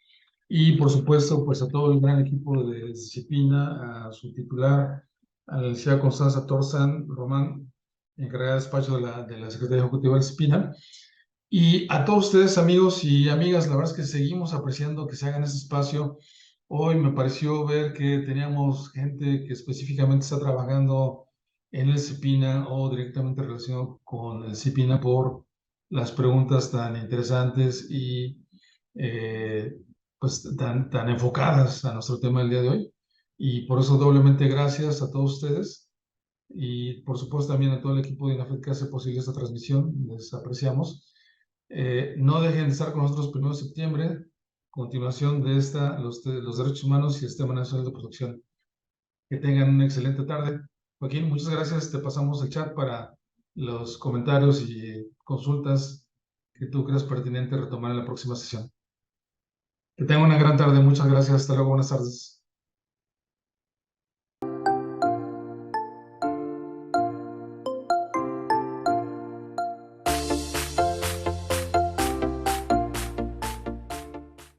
Y por supuesto, pues a todo el gran equipo de disciplina, a su titular, a la licenciada Constanza Torzan Román, encargada de despacho de la Secretaría Ejecutiva de Disciplina. Y a todos ustedes, amigos y amigas, la verdad es que seguimos apreciando que se hagan este espacio. Hoy me pareció ver que teníamos gente que específicamente está trabajando en el CIPINA o directamente relacionado con el CIPINA por las preguntas tan interesantes y pues tan enfocadas a nuestro tema del día de hoy. Y por eso doblemente gracias a todos ustedes y por supuesto también a todo el equipo de INAFED que hace posible esta transmisión. Les apreciamos. No dejen de estar con nosotros 1 de septiembre, continuación de los derechos humanos y el Sistema Nacional de Protección. Que tengan una excelente tarde. Joaquín, muchas gracias. Te pasamos el chat para los comentarios y consultas que tú creas pertinente retomar en la próxima sesión. Que tengan una gran tarde. Muchas gracias. Hasta luego. Buenas tardes.